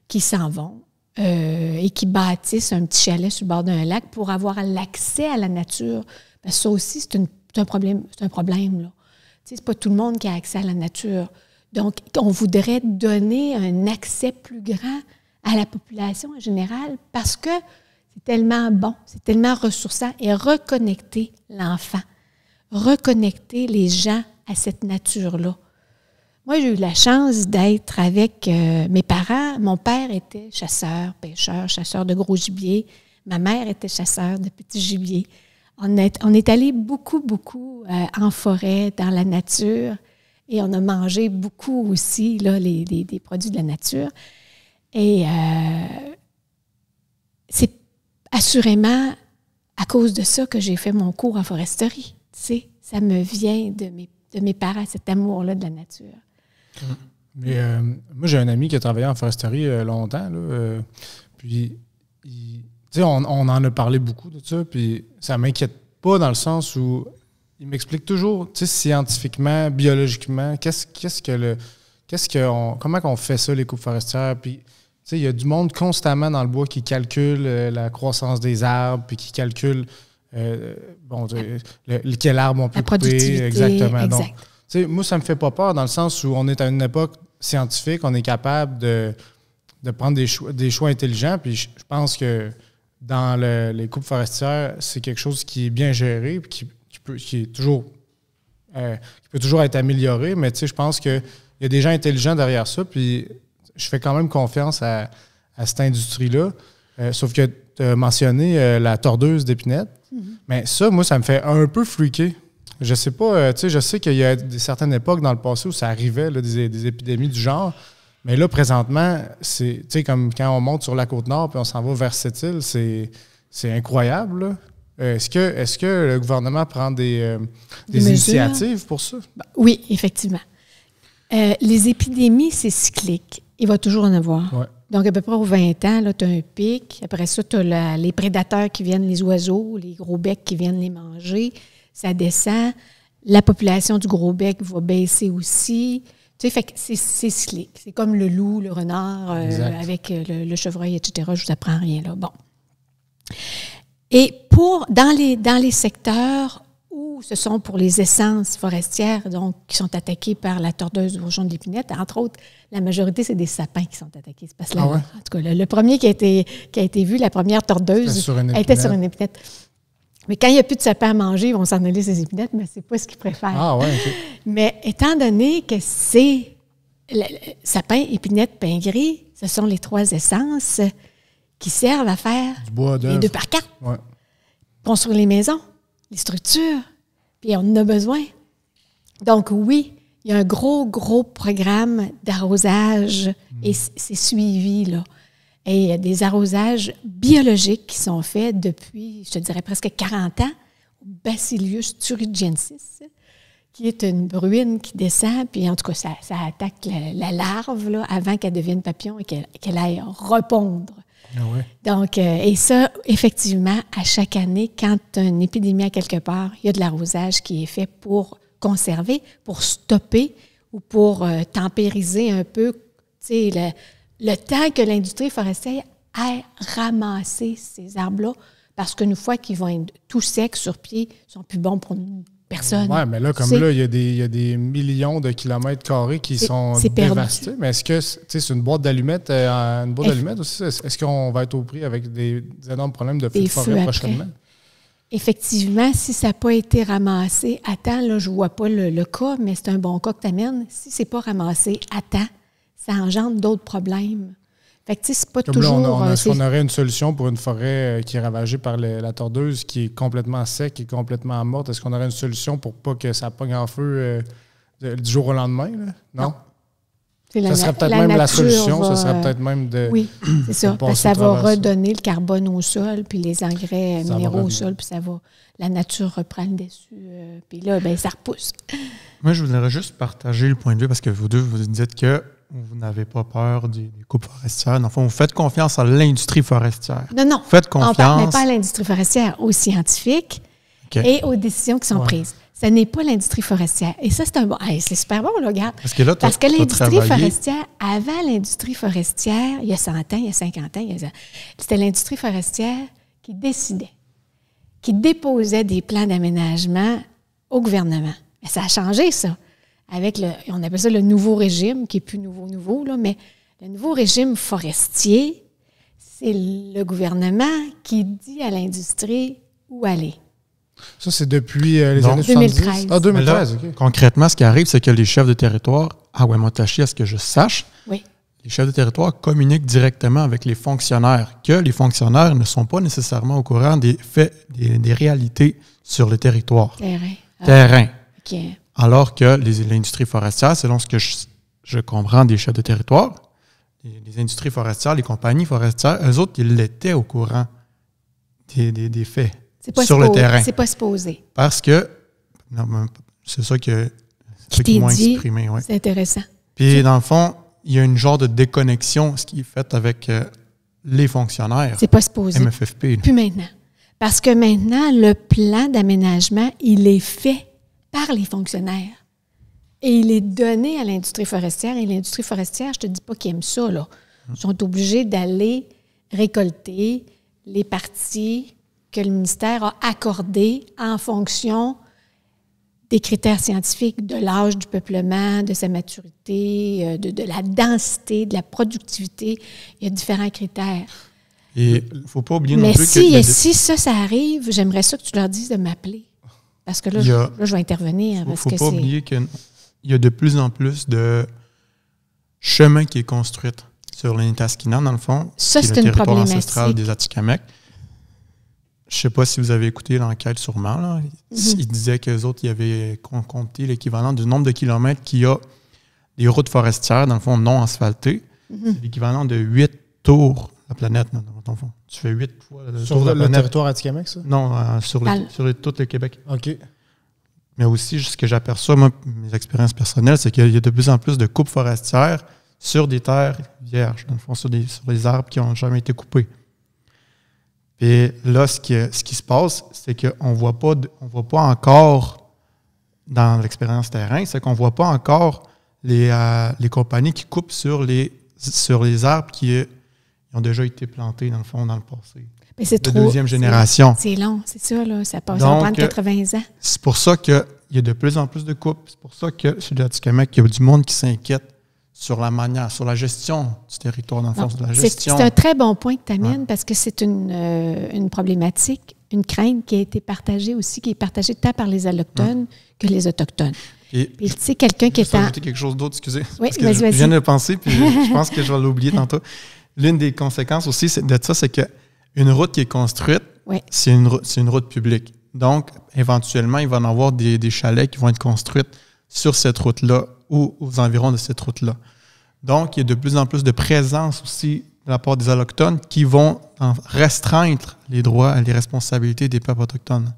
qui s'en vont et qui bâtissent un petit chalet sur le bord d'un lac pour avoir l'accès à la nature. Parce que ça aussi, c'est un problème. Là. C'est pas tout le monde qui a accès à la nature. Donc, on voudrait donner un accès plus grand à la population en général parce que c'est tellement bon, c'est tellement ressourçant et reconnecter l'enfant, reconnecter les gens à cette nature-là. Moi, j'ai eu la chance d'être avec mes parents. Mon père était chasseur, pêcheur, chasseur de gros gibier. Ma mère était chasseur de petits gibiers. On est allé beaucoup en forêt, dans la nature. Et on a mangé beaucoup aussi là, des produits de la nature. Et c'est assurément à cause de ça que j'ai fait mon cours en foresterie. Tu sais, ça me vient de mes parents, cet amour-là de la nature. Mais moi, j'ai un ami qui a travaillé en foresterie longtemps. Là, puis, tu sais, on en a parlé beaucoup de ça. Puis ça m'inquiète pas dans le sens où il m'explique toujours, tu sais, scientifiquement, biologiquement, comment qu'on fait ça, les coupes forestières. Puis, tu sais, il y a du monde constamment dans le bois qui calcule la croissance des arbres, puis qui calcule quel arbre on peut couper. Exactement. Exact. Donc, tu sais, moi, ça me fait pas peur dans le sens où on est à une époque scientifique, on est capable de prendre des choix intelligents. Puis, je pense que dans les coupes forestières, c'est quelque chose qui est bien géré, puis qui peut toujours être amélioré, mais tu sais, je pense qu'il y a des gens intelligents derrière ça, puis je fais quand même confiance à cette industrie-là. Sauf que tu as mentionné la tordeuse d'épinette, mais ça, moi, ça me fait un peu freaker. Je sais pas, tu sais, je sais qu'il y a certaines époques dans le passé où ça arrivait, là, des épidémies du genre, mais là, présentement, c'est, tu sais, comme quand on monte sur la Côte-Nord puis on s'en va vers Sept-Îles, c'est incroyable, là. Est-ce que le gouvernement prend des initiatives pour ça? Oui, effectivement. Les épidémies, c'est cyclique. Il va toujours en avoir. Ouais. Donc, à peu près aux 20 ans, tu as un pic. Après ça, tu as les prédateurs qui viennent, les oiseaux, les gros becs qui viennent les manger. Ça descend. La population du gros bec va baisser aussi. Tu sais, fait que c'est cyclique. C'est comme le loup, le renard, avec le chevreuil, etc. Je ne vous apprends rien, là. Bon. Et dans les secteurs où ce sont pour les essences forestières, donc qui sont attaquées par la tordeuse bourgeon d'épinette, entre autres, la majorité, c'est des sapins qui sont attaqués. C'est parce que en tout cas, le premier qui a été vu, la première tordeuse, était sur une épinette. Mais quand il n'y a plus de sapins à manger, ils vont s'en aller ces épinettes, mais c'est pas ce qu'ils préfèrent. Ah ouais, okay. Mais étant donné que c'est sapin, épinette, pain gris, ce sont les 3 essences qui servent à faire les 2 par 4. Ouais. Construire les maisons, les structures, puis on en a besoin. Donc oui, il y a un gros programme d'arrosage et c'est suivi, là. Et il y a des arrosages biologiques qui sont faits depuis, je te dirais, presque 40 ans, au Bacillus thuringiensis, qui est une bruine qui descend, puis en tout cas, ça attaque la larve là, avant qu'elle devienne papillon et qu'elle aille repondre. Ah ouais. Donc, et ça, effectivement, à chaque année, quand tu as une épidémie à quelque part, il y a de l'arrosage qui est fait pour conserver, pour stopper ou pour tempériser un peu, tu sais, le temps que l'industrie forestière ait ramassé ces arbres-là, parce qu'une fois qu'ils vont être tout secs sur pied, ils ne sont plus bons pour personne. Oui, mais là, comme là, il y a des millions de kilomètres carrés qui sont dévastés. Mais est-ce que c'est une boîte d'allumettes, aussi? Est-ce qu'on va être au prix avec des énormes problèmes de feux de forêt prochainement? Effectivement, si ça n'a pas été ramassé à temps, là, je ne vois pas le cas, mais c'est un bon cas que tu amènes. Si ce n'est pas ramassé à temps, ça engendre d'autres problèmes. Fait que, tu sais, c'est pas comme toujours... Là, est-ce qu'on aurait une solution pour une forêt qui est ravagée par la tordeuse, qui est complètement sec et complètement morte? Est-ce qu'on aurait une solution pour pas que ça pogne en feu du jour au lendemain? Là? Non? Ça serait peut-être même la solution, ça serait peut-être même de... Oui, c'est ça. Parce que ça va redonner le carbone au sol, puis les engrais minéraux au sol, puis ça va... La nature reprend le dessus, puis là, ben ça repousse. Moi, je voudrais juste partager le point de vue, parce que vous deux, vous dites que vous n'avez pas peur des coupes forestières. Dans le fond, vous faites confiance à l'industrie forestière. Non. Faites confiance. On parle pas à l'industrie forestière, aux scientifiques et aux décisions qui sont prises. Ce n'est pas l'industrie forestière. Et ça, c'est un bon... Hey, c'est super bon, là, regarde. Parce que l'industrie forestière, avant l'industrie forestière, il y a 100 ans, il y a 50 ans, c'était l'industrie forestière qui décidait, qui déposait des plans d'aménagement au gouvernement. Mais ça a changé, ça. Avec on appelle ça le nouveau régime, qui n'est plus nouveau, là, mais le nouveau régime forestier, c'est le gouvernement qui dit à l'industrie où aller. Ça, c'est depuis les années 70? 2013. Ah, 2013, là, OK. Concrètement, ce qui arrive, c'est que les chefs de territoire, à Wemotaci, à ce que je sache, les chefs de territoire communiquent directement avec les fonctionnaires, que les fonctionnaires ne sont pas nécessairement au courant des faits, des réalités sur le territoire. Terrain. OK. Alors que l'industrie forestière, selon ce que je comprends des chefs de territoire, les industries forestières, les compagnies forestières, eux autres, ils étaient au courant des faits sur le terrain. C'est pas supposé. Parce que, c'est ça qu'ils m'ont exprimé. Ouais. C'est intéressant. Puis, dans le fond, il y a une genre de déconnexion, ce qui est fait avec les fonctionnaires. C'est pas supposé. MFFP. Plus maintenant. Parce que maintenant, le plan d'aménagement, il est fait par les fonctionnaires. Et il est donné à l'industrie forestière. Et l'industrie forestière, je te dis pas qu'ils aiment ça, là. Ils sont obligés d'aller récolter les parties que le ministère a accordées en fonction des critères scientifiques, de l'âge du peuplement, de sa maturité, de la densité, de la productivité. Il y a différents critères. Et il ne faut pas oublier non plus que... si ça arrive, j'aimerais ça que tu leur dises de m'appeler. Parce que là, je vais intervenir. Il ne faut pas oublier qu'il y a de plus en plus de chemins qui est construit sur l'Intaskinan, dans le fond. Ça, c'est le territoire ancestral des Atikamekw. Je ne sais pas si vous avez écouté l'enquête sûrement. Là. Ils disaient qu'eux autres, ils avaient compté l'équivalent du nombre de kilomètres qu'il y a des routes forestières, dans le fond, non asphaltées. C'est l'équivalent de 8 tours de la planète, dans le fond. Tu fais 8 fois le tour de la planète. Sur le territoire Atikamekw, ça? Non, sur tout le Québec. OK. Mais aussi, ce que j'aperçois, moi, mes expériences personnelles, c'est qu'il y a de plus en plus de coupes forestières sur des terres vierges, dans le fond, sur des arbres qui n'ont jamais été coupés. Et là, ce qui se passe, c'est qu'on ne voit pas encore, dans l'expérience terrain, c'est qu'on ne voit pas encore les compagnies qui coupent sur les arbres qui ont déjà été plantés, dans le fond, dans le passé. Mais c'est de deuxième génération. C'est long, c'est ça, là. Ça va prendre 80 ans. C'est pour ça qu'il y a de plus en plus de coupes. C'est pour ça que chez les Atikamekw, il y a du monde qui s'inquiète sur la manière, sur la gestion du territoire, dans le fond, la gestion. C'est un très bon point que tu amènes parce que c'est une problématique, une crainte qui a été partagée aussi, qui est partagée tant par les Allochtones que les Autochtones. Puis tu sais, quelqu'un qui est en... Je vais ajouter quelque chose d'autre, excusez. Oui, parce que je viens de penser, puis je pense que je vais l'oublier tantôt. L'une des conséquences aussi de ça, c'est qu'une route qui est construite, c'est une route publique. Donc, éventuellement, il va y en avoir des chalets qui vont être construits sur cette route-là ou aux environs de cette route-là. Donc, il y a de plus en plus de présence aussi de la part des Allochtones qui vont restreindre les droits et les responsabilités des peuples autochtones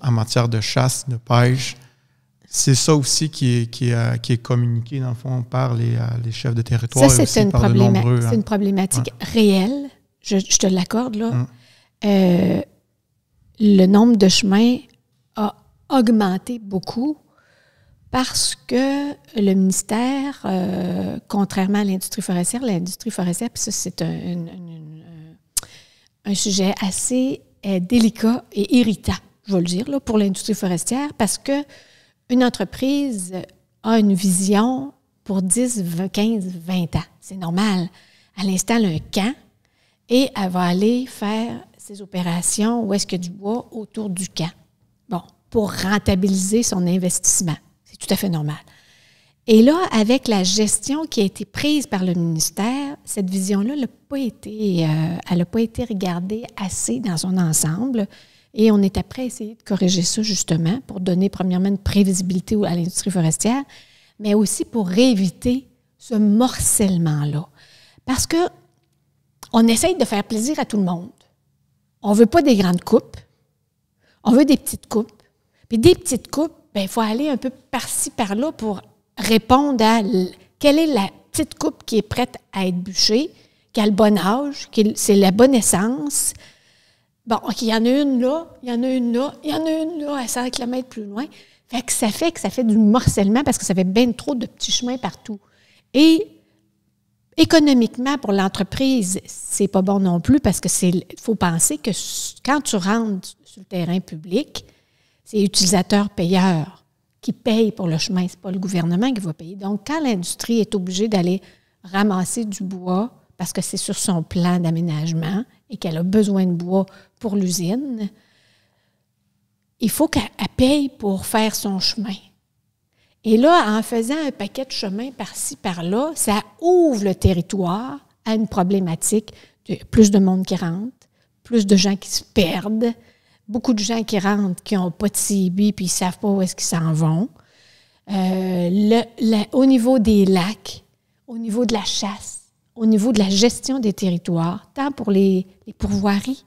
en matière de chasse, de pêche. C'est ça aussi qui est communiqué, dans le fond, par les chefs de territoire. Ça, c'est une problématique réelle. Je te l'accorde, là. Le nombre de chemins a augmenté beaucoup parce que le ministère, contrairement à l'industrie forestière, puis ça, c'est un sujet assez délicat et irritant, je vais le dire, là, pour l'industrie forestière, parce que une entreprise a une vision pour 10, 15, 20 ans. C'est normal. Elle installe un camp et elle va aller faire ses opérations où est-ce qu'il y a du bois autour du camp. Bon, pour rentabiliser son investissement. C'est tout à fait normal. Et là, avec la gestion qui a été prise par le ministère, cette vision-là elle n'a pas été regardée assez dans son ensemble. Et on est après à essayer de corriger ça, justement, pour donner, premièrement, une prévisibilité à l'industrie forestière, mais aussi pour éviter ce morcellement-là. Parce que on essaye de faire plaisir à tout le monde. On ne veut pas des grandes coupes. On veut des petites coupes. Puis des petites coupes, il faut aller un peu par-ci, par-là pour répondre à quelle est la petite coupe qui est prête à être bûchée, qui a le bon âge, c'est la bonne essence. Bon, OK, il y en a une là, il y en a une là, il y en a une là, à 100 km plus loin. Fait que ça fait du morcellement parce que ça fait bien trop de petits chemins partout. Et économiquement, pour l'entreprise, c'est pas bon non plus parce que faut penser que quand tu rentres sur le terrain public, c'est utilisateur-payeur qui paye pour le chemin, c'est pas le gouvernement qui va payer. Donc, quand l'industrie est obligée d'aller ramasser du bois parce que c'est sur son plan d'aménagement et qu'elle a besoin de bois pour l'usine, il faut qu'elle paye pour faire son chemin. Et là, en faisant un paquet de chemins par-ci, par-là, ça ouvre le territoire à une problématique de plus de monde qui rentre, plus de gens qui se perdent, beaucoup de gens qui rentrent qui n'ont pas de CB puis ils ne savent pas où est-ce qu'ils s'en vont. Au niveau des lacs, au niveau de la chasse, au niveau de la gestion des territoires, tant pour les pourvoiries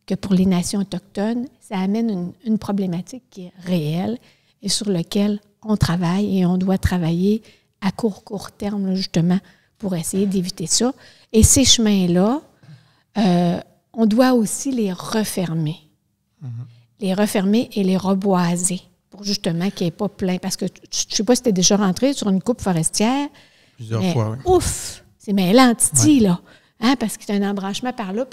que pour les nations autochtones, ça amène une problématique qui est réelle et sur laquelle on travaille et on doit travailler à court terme, là, justement, pour essayer d'éviter ça. Et ces chemins-là, on doit aussi les refermer. Les refermer et les reboiser pour justement qu'il n'y ait pas plein. Parce que je ne sais pas si tu es déjà rentré sur une coupe forestière. Plusieurs fois, oui. Ouf! C'est mêlant, titi, là. Hein, parce qu'il y a un embranchement par là. Tu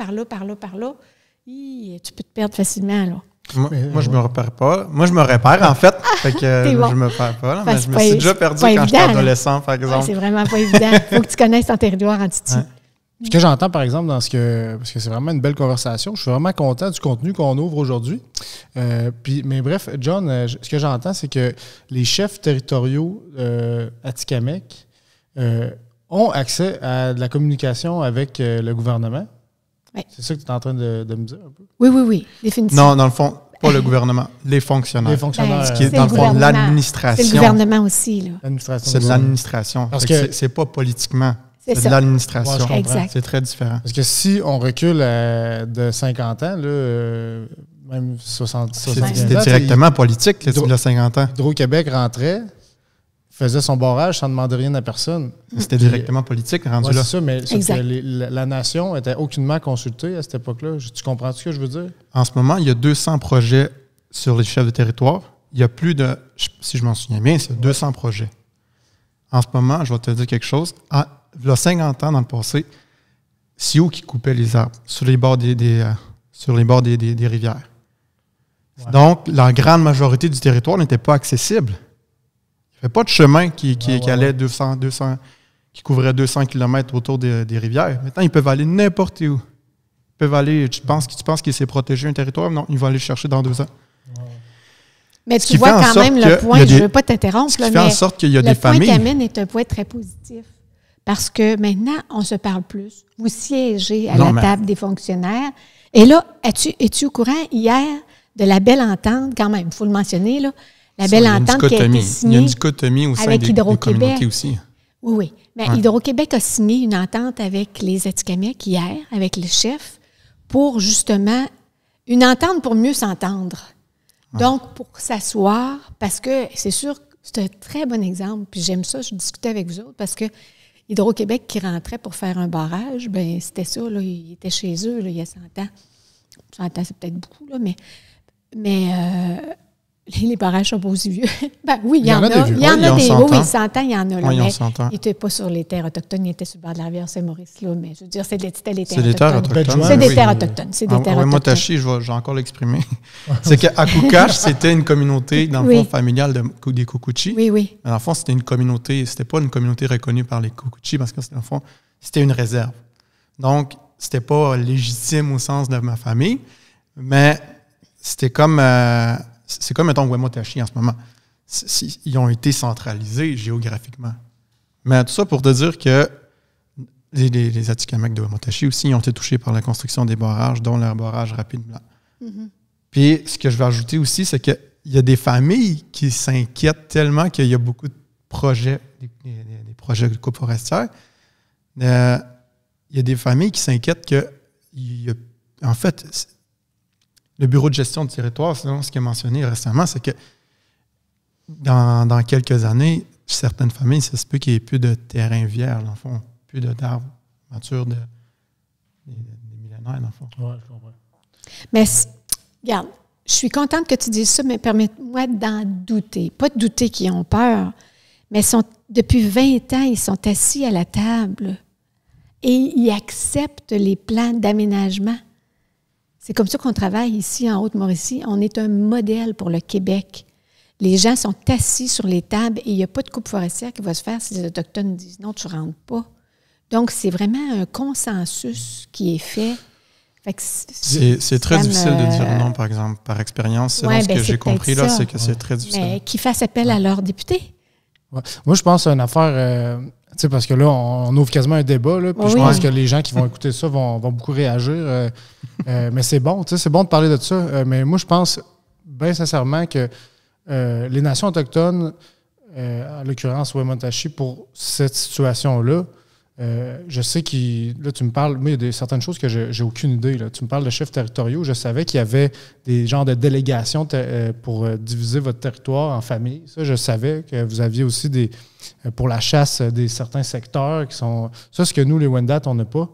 peux te perdre facilement, là. Moi, je me repère pas. Moi, je me repère, en fait. Fait que bon. je me repère pas. Là, mais je me suis déjà perdu quand j'étais adolescent, par exemple. C'est vraiment pas évident. Il faut que tu connaisses ton territoire en titi. Ouais. Ce que j'entends, par exemple, parce que c'est vraiment une belle conversation, je suis vraiment content du contenu qu'on ouvre aujourd'hui. Mais bref, John, ce que j'entends, c'est que les chefs territoriaux Atikamekw ont accès à de la communication avec le gouvernement. Oui. C'est ça que tu es en train de me dire un peu? Oui, définitivement. Non, dans le fond, pas le gouvernement, les fonctionnaires. Les fonctionnaires. Ce qui est, dans le fond, l'administration. C'est le gouvernement aussi, là. C'est de l'administration. Parce que c'est pas politiquement. C'est de l'administration. Ouais, exact. C'est très différent. Parce que si on recule de 50 ans, là, même 60 c'était directement politique, là, il y a 50 ans. Hydro-Québec rentrait, faisait son barrage sans demander rien à personne. C'était directement politique, rendu là. C'est ça, mais la nation n'était aucunement consultée à cette époque-là. Tu comprends ce que je veux dire? En ce moment, il y a 200 projets sur les chefs de territoire. Il y a plus de, si je m'en souviens bien, c'est 200 projets. En ce moment, je vais te dire quelque chose. Il y a 50 ans dans le passé, c'est où qui coupait les arbres? Sur les bords des rivières. Ouais. Donc, la grande majorité du territoire n'était pas accessible. Il n'y avait pas de chemin qui allait 200, qui couvrait 200 km autour des rivières. Maintenant, ils peuvent aller n'importe où. Ils peuvent aller, tu penses qu'il s'est protégé un territoire? Non, ils vont aller chercher dans 2 ans. Ouais. Mais tu vois quand même le point, je ne veux pas t'interrompre, mais en sorte qu'il y a des familles. Le point qu'amène est un point très positif. Parce que maintenant, on se parle plus. Vous siégez à la table des fonctionnaires. Et là, es-tu au courant hier de la belle entente, quand même, il faut le mentionner, là, la belle entente qui a été signée. Il y a une dichotomie au sein des communautés aussi. Oui. Mais Hydro-Québec a signé une entente avec les Atikamekw hier, avec les chefs, pour justement, une entente pour mieux s'entendre. Donc, pour s'asseoir, parce que c'est sûr, c'est un très bon exemple, puis j'aime ça, je discutais avec vous autres, parce que Hydro-Québec qui rentrait pour faire un barrage, bien, c'était ça, là, ils étaient chez eux, là, il y a 100 ans. 100 ans, c'est peut-être beaucoup, là, mais les barrages sont pas aussi vieux. Ben oui, il y en a des vieux. Oui, 100 ans, il y en a, là, mais ils n'étaient pas sur les terres autochtones, ils étaient sur le bord de la rivière Saint-Maurice, là, mais je veux dire, c'était les terres autochtones. C'est des terres autochtones. C'est des terres autochtones. Motachi, je vais encore l'exprimer. C'est qu'à Koukache, c'était une communauté, dans le fond, familiale des Kukuchi. Oui. Mais dans le fond, c'était pas une communauté reconnue par les Kukuchi parce que, dans le fond, c'était une réserve. Donc, c'était pas légitime au sens de ma famille, mais c'était comme... c'est comme, mettons, Wemotachi en ce moment. ils ont été centralisés géographiquement. Mais tout ça pour te dire que les Atikamekw de Wemotaci aussi ils ont été touchés par la construction des barrages, dont le barrage rapide blanc. Mm-hmm. Puis, ce que je vais ajouter aussi, c'est qu'il y a des familles qui s'inquiètent tellement qu'il y a beaucoup de projets, des projets de coupe forestière. Il y a des familles qui s'inquiètent que, en fait, le bureau de gestion du territoire, selon ce qui est mentionné récemment, c'est que dans quelques années, certaines familles, ça se peut qu'il n'y ait plus de terrain vierge, dans le fond, plus d'arbres matures des millénaires, dans le fond. Oui, je comprends. Mais, regarde, je suis contente que tu dises ça, mais permets-moi d'en douter. Pas de douter qu'ils ont peur, mais depuis 20 ans, ils sont assis à la table et ils acceptent les plans d'aménagement. C'est comme ça qu'on travaille ici en Haute-Mauricie. On est un modèle pour le Québec. Les gens sont assis sur les tables et il n'y a pas de coupe forestière qui va se faire si les Autochtones disent non, tu ne rentres pas. Donc, c'est vraiment un consensus qui est fait. C'est très difficile de dire non, par exemple, par expérience. Ce que j'ai compris, là, c'est que c'est très difficile. Mais qu'ils fassent appel à leurs députés. Ouais. Moi, je pense à une affaire, parce que là, on ouvre quasiment un débat, là, puis je pense que les gens qui vont écouter ça vont beaucoup réagir. Mais c'est bon, c'est bon de parler de ça. Mais moi, je pense bien sincèrement que les nations autochtones, en l'occurrence Wemotaci, pour cette situation-là, je sais là, tu me parles, moi, il y a certaines choses que j'ai aucune idée. Là. Tu me parles de chefs territoriaux. Je savais qu'il y avait des genres de délégations pour diviser votre territoire en familles. Ça, je savais que vous aviez aussi pour la chasse certains secteurs qui sont. Ça, ce que nous, les Wendat, on n'a pas.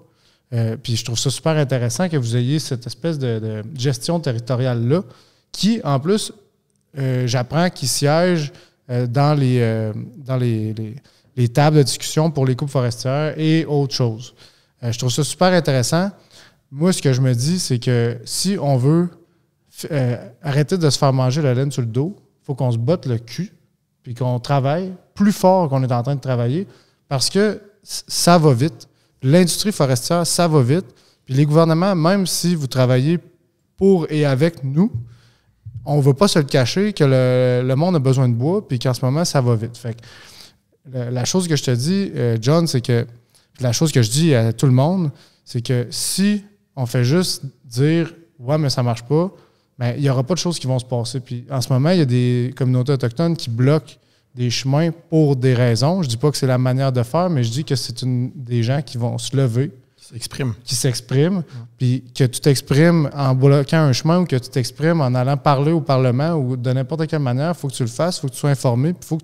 Puis je trouve ça super intéressant que vous ayez cette espèce de gestion territoriale-là qui, en plus, j'apprends qu'ils siègent dans les tables de discussion pour les coupes forestières et autres choses. Je trouve ça super intéressant. Moi, ce que je me dis, c'est que si on veut arrêter de se faire manger la laine sur le dos, il faut qu'on se botte le cul puis qu'on travaille plus fort qu'on est en train de travailler parce que ça va vite. L'industrie forestière, ça va vite. Puis les gouvernements, même si vous travaillez pour et avec nous, on ne va pas se le cacher que le monde a besoin de bois puis qu'en ce moment, ça va vite. Fait que la chose que je te dis, John, c'est que la chose que je dis à tout le monde, c'est que si on fait juste dire « Ouais, mais ça marche pas », bien, il n'y aura pas de choses qui vont se passer. Puis en ce moment, il y a des communautés autochtones qui bloquent des chemins pour des raisons. Je dis pas que c'est la manière de faire, mais je dis que c'est des gens qui vont se lever. Qui s'expriment. Puis que tu t'exprimes en bloquant un chemin ou que tu t'exprimes en allant parler au Parlement ou de n'importe quelle manière, il faut que tu le fasses, il faut que tu sois informé, puis il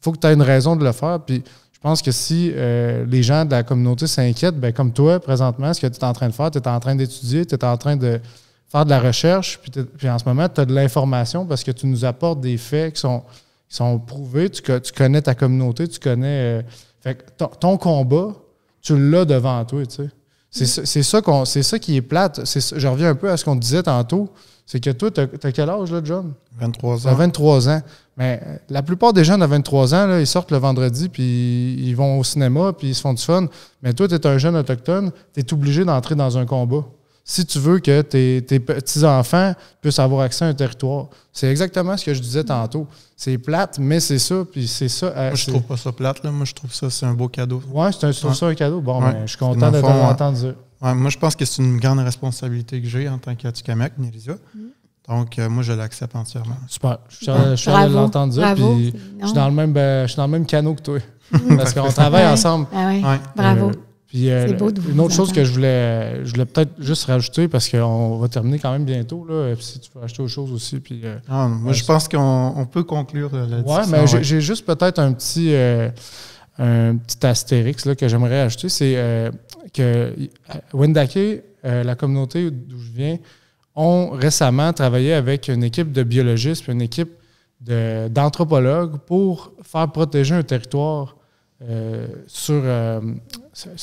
faut que tu aies une raison de le faire. Puis je pense que si les gens de la communauté s'inquiètent, bien, comme toi, présentement, ce que tu es en train de faire, tu es en train d'étudier, tu es en train de faire de la recherche, puis en ce moment, tu as de l'information parce que tu nous apportes des faits qui sont prouvés, tu connais ta communauté, tu connais... fait que ton combat, tu l'as devant toi, tu sais. C'est ça qui est plate. Je reviens un peu à ce qu'on te disait tantôt. C'est que toi, t'as quel âge, là, John? 23 ans. T'as 23 ans. Mais la plupart des gens de 23 ans, là, ils sortent le vendredi, puis ils vont au cinéma, puis ils se font du fun. Mais toi, t'es un jeune autochtone, t'es obligé d'entrer dans un combat. Si tu veux que tes petits-enfants puissent avoir accès à un territoire. C'est exactement ce que je disais tantôt. C'est plate, mais c'est ça, puis c'est ça. Moi, je trouve pas ça plate, là. Moi, je trouve ça, c'est un beau cadeau. Oui, tu trouves ça un cadeau? Bon, ben, je suis content de t'entendre dire. Ouais, moi, je pense que c'est une grande responsabilité que j'ai en tant qu'Atikamekw, Nélisa. Donc, moi, je l'accepte entièrement. Super. Je suis allé l'entendre dire, puis je suis dans le même canot que toi. Parce qu'on travaille ensemble. Ah oui, bravo. Puis une autre chose que je voulais peut-être juste rajouter, parce qu'on va terminer quand même bientôt, là, puis si tu veux acheter autre chose aussi. Puis, moi, je pense qu'on peut conclure la discussion. Oui, mais j'ai juste peut-être un petit astérix là, que j'aimerais ajouter. C'est que Wendake, la communauté d'où je viens, ont récemment travaillé avec une équipe de biologistes et une équipe d'anthropologues pour faire protéger un territoire c'est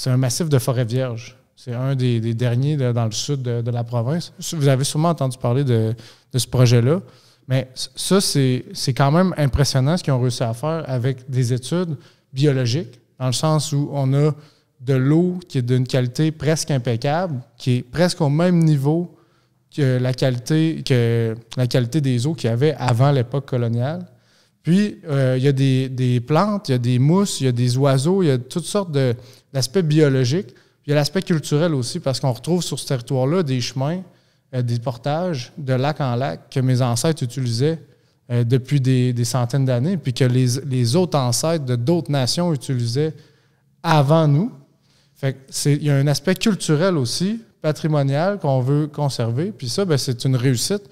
un massif de forêt vierge. C'est un des derniers dans le sud de la province. Vous avez sûrement entendu parler de ce projet-là. Mais ça, c'est quand même impressionnant ce qu'ils ont réussi à faire avec des études biologiques, dans le sens où on a de l'eau qui est d'une qualité presque impeccable, qui est presque au même niveau que la qualité des eaux qu'il y avait avant l'époque coloniale. Puis, il y a des plantes, il y a des mousses, il y a des oiseaux, il y a toutes sortes d'aspects biologiques. Puis, il y a l'aspect culturel aussi, parce qu'on retrouve sur ce territoire-là des chemins, des portages de lac en lac que mes ancêtres utilisaient depuis des centaines d'années, puis que les autres ancêtres de d'autres nations utilisaient avant nous. Fait que il y a un aspect culturel aussi, patrimonial, qu'on veut conserver. Puis ça, ben, c'est une réussite.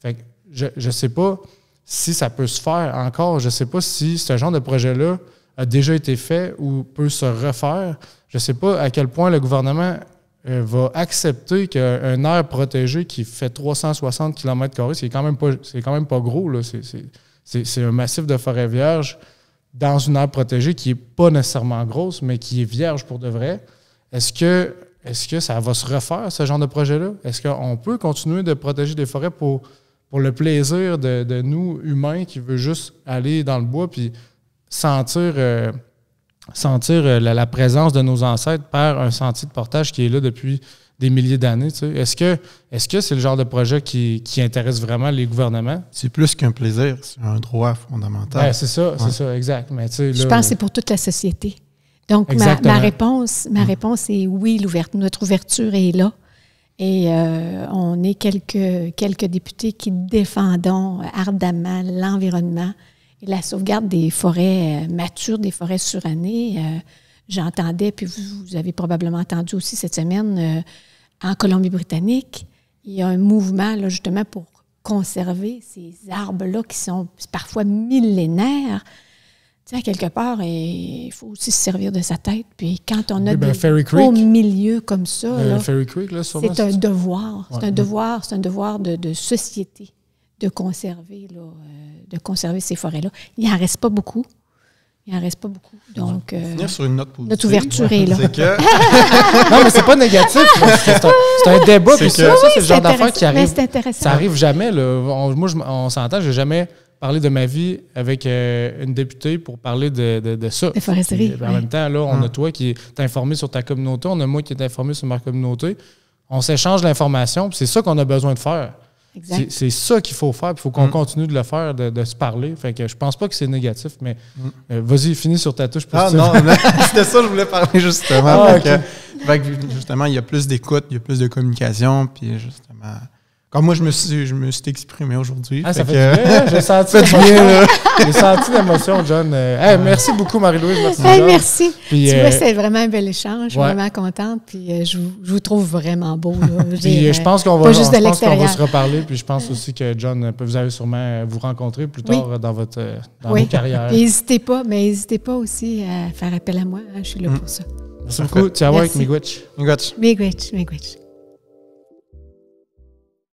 Fait que je ne sais pas si ça peut se faire encore. Je ne sais pas si ce genre de projet-là a déjà été fait ou peut se refaire. Je ne sais pas à quel point le gouvernement va accepter qu'un aire protégée qui fait 360 km², c'est quand même pas gros, là. C'est un massif de forêt vierge dans une aire protégée qui n'est pas nécessairement grosse, mais qui est vierge pour de vrai. Est-ce que ça va se refaire, ce genre de projet-là? Est-ce qu'on peut continuer de protéger des forêts pour le plaisir de nous, humains, qui veut juste aller dans le bois puis sentir la présence de nos ancêtres par un sentier de portage qui est là depuis des milliers d'années. Tu sais. Est-ce que c'est le genre de projet qui intéresse vraiment les gouvernements? C'est plus qu'un plaisir, c'est un droit fondamental. Ben, c'est ça, exact. Mais, tu sais, je pense que c'est pour toute la société. Donc, ma réponse est oui, notre ouverture est là. Et on est quelques députés qui défendons ardemment l'environnement et la sauvegarde des forêts matures, des forêts surannées. J'entendais, puis vous avez probablement entendu aussi cette semaine, en Colombie-Britannique, il y a un mouvement là, justement pour conserver ces arbres-là qui sont parfois millénaires. Tu sais, quelque part, il faut aussi se servir de sa tête. Puis quand on a des beaux milieux comme ça, là, Ferry Creek, là, c'est un devoir. C'est un devoir de société de conserver ces forêts-là. Il n'en reste pas beaucoup. Donc, finir sur une note positive. Notre ouverture est là. Non, mais c'est pas négatif. C'est un débat. Puis ça, c'est le genre d'affaire qui arrive. C'est intéressant. Ça arrive jamais. Là. On s'entend, je n'ai jamais parlé de ma vie avec une députée pour parler de ça. De foresterie. En même temps, là, on a toi qui est informé sur ta communauté, on a moi qui est informé sur ma communauté. On s'échange l'information, puis c'est ça qu'on a besoin de faire. C'est ça qu'il faut faire, puis il faut qu'on continue de le faire, de se parler. Fait que je pense pas que c'est négatif, mais vas-y, finis sur ta touche positive. Ah non, c'était ça que je voulais parler justement. Fait que, justement, il y a plus d'écoute, il y a plus de communication, puis justement... Comme moi, je me suis exprimé aujourd'hui. Ah, ça fait du bien. J'ai senti l'émotion, John. Merci beaucoup, Marie-Louise. Merci. Puis, tu vois, c'est vraiment un bel échange. Je suis vraiment contente. Puis je vous trouve vraiment beau. Là. Puis je pense qu'on va se reparler. Puis je pense aussi que John, vous allez sûrement vous rencontrer plus tard dans vos carrières. N'hésitez pas aussi à faire appel à moi. Je suis là pour ça. Merci beaucoup. Tiawa avec Miigwech. Miigwech.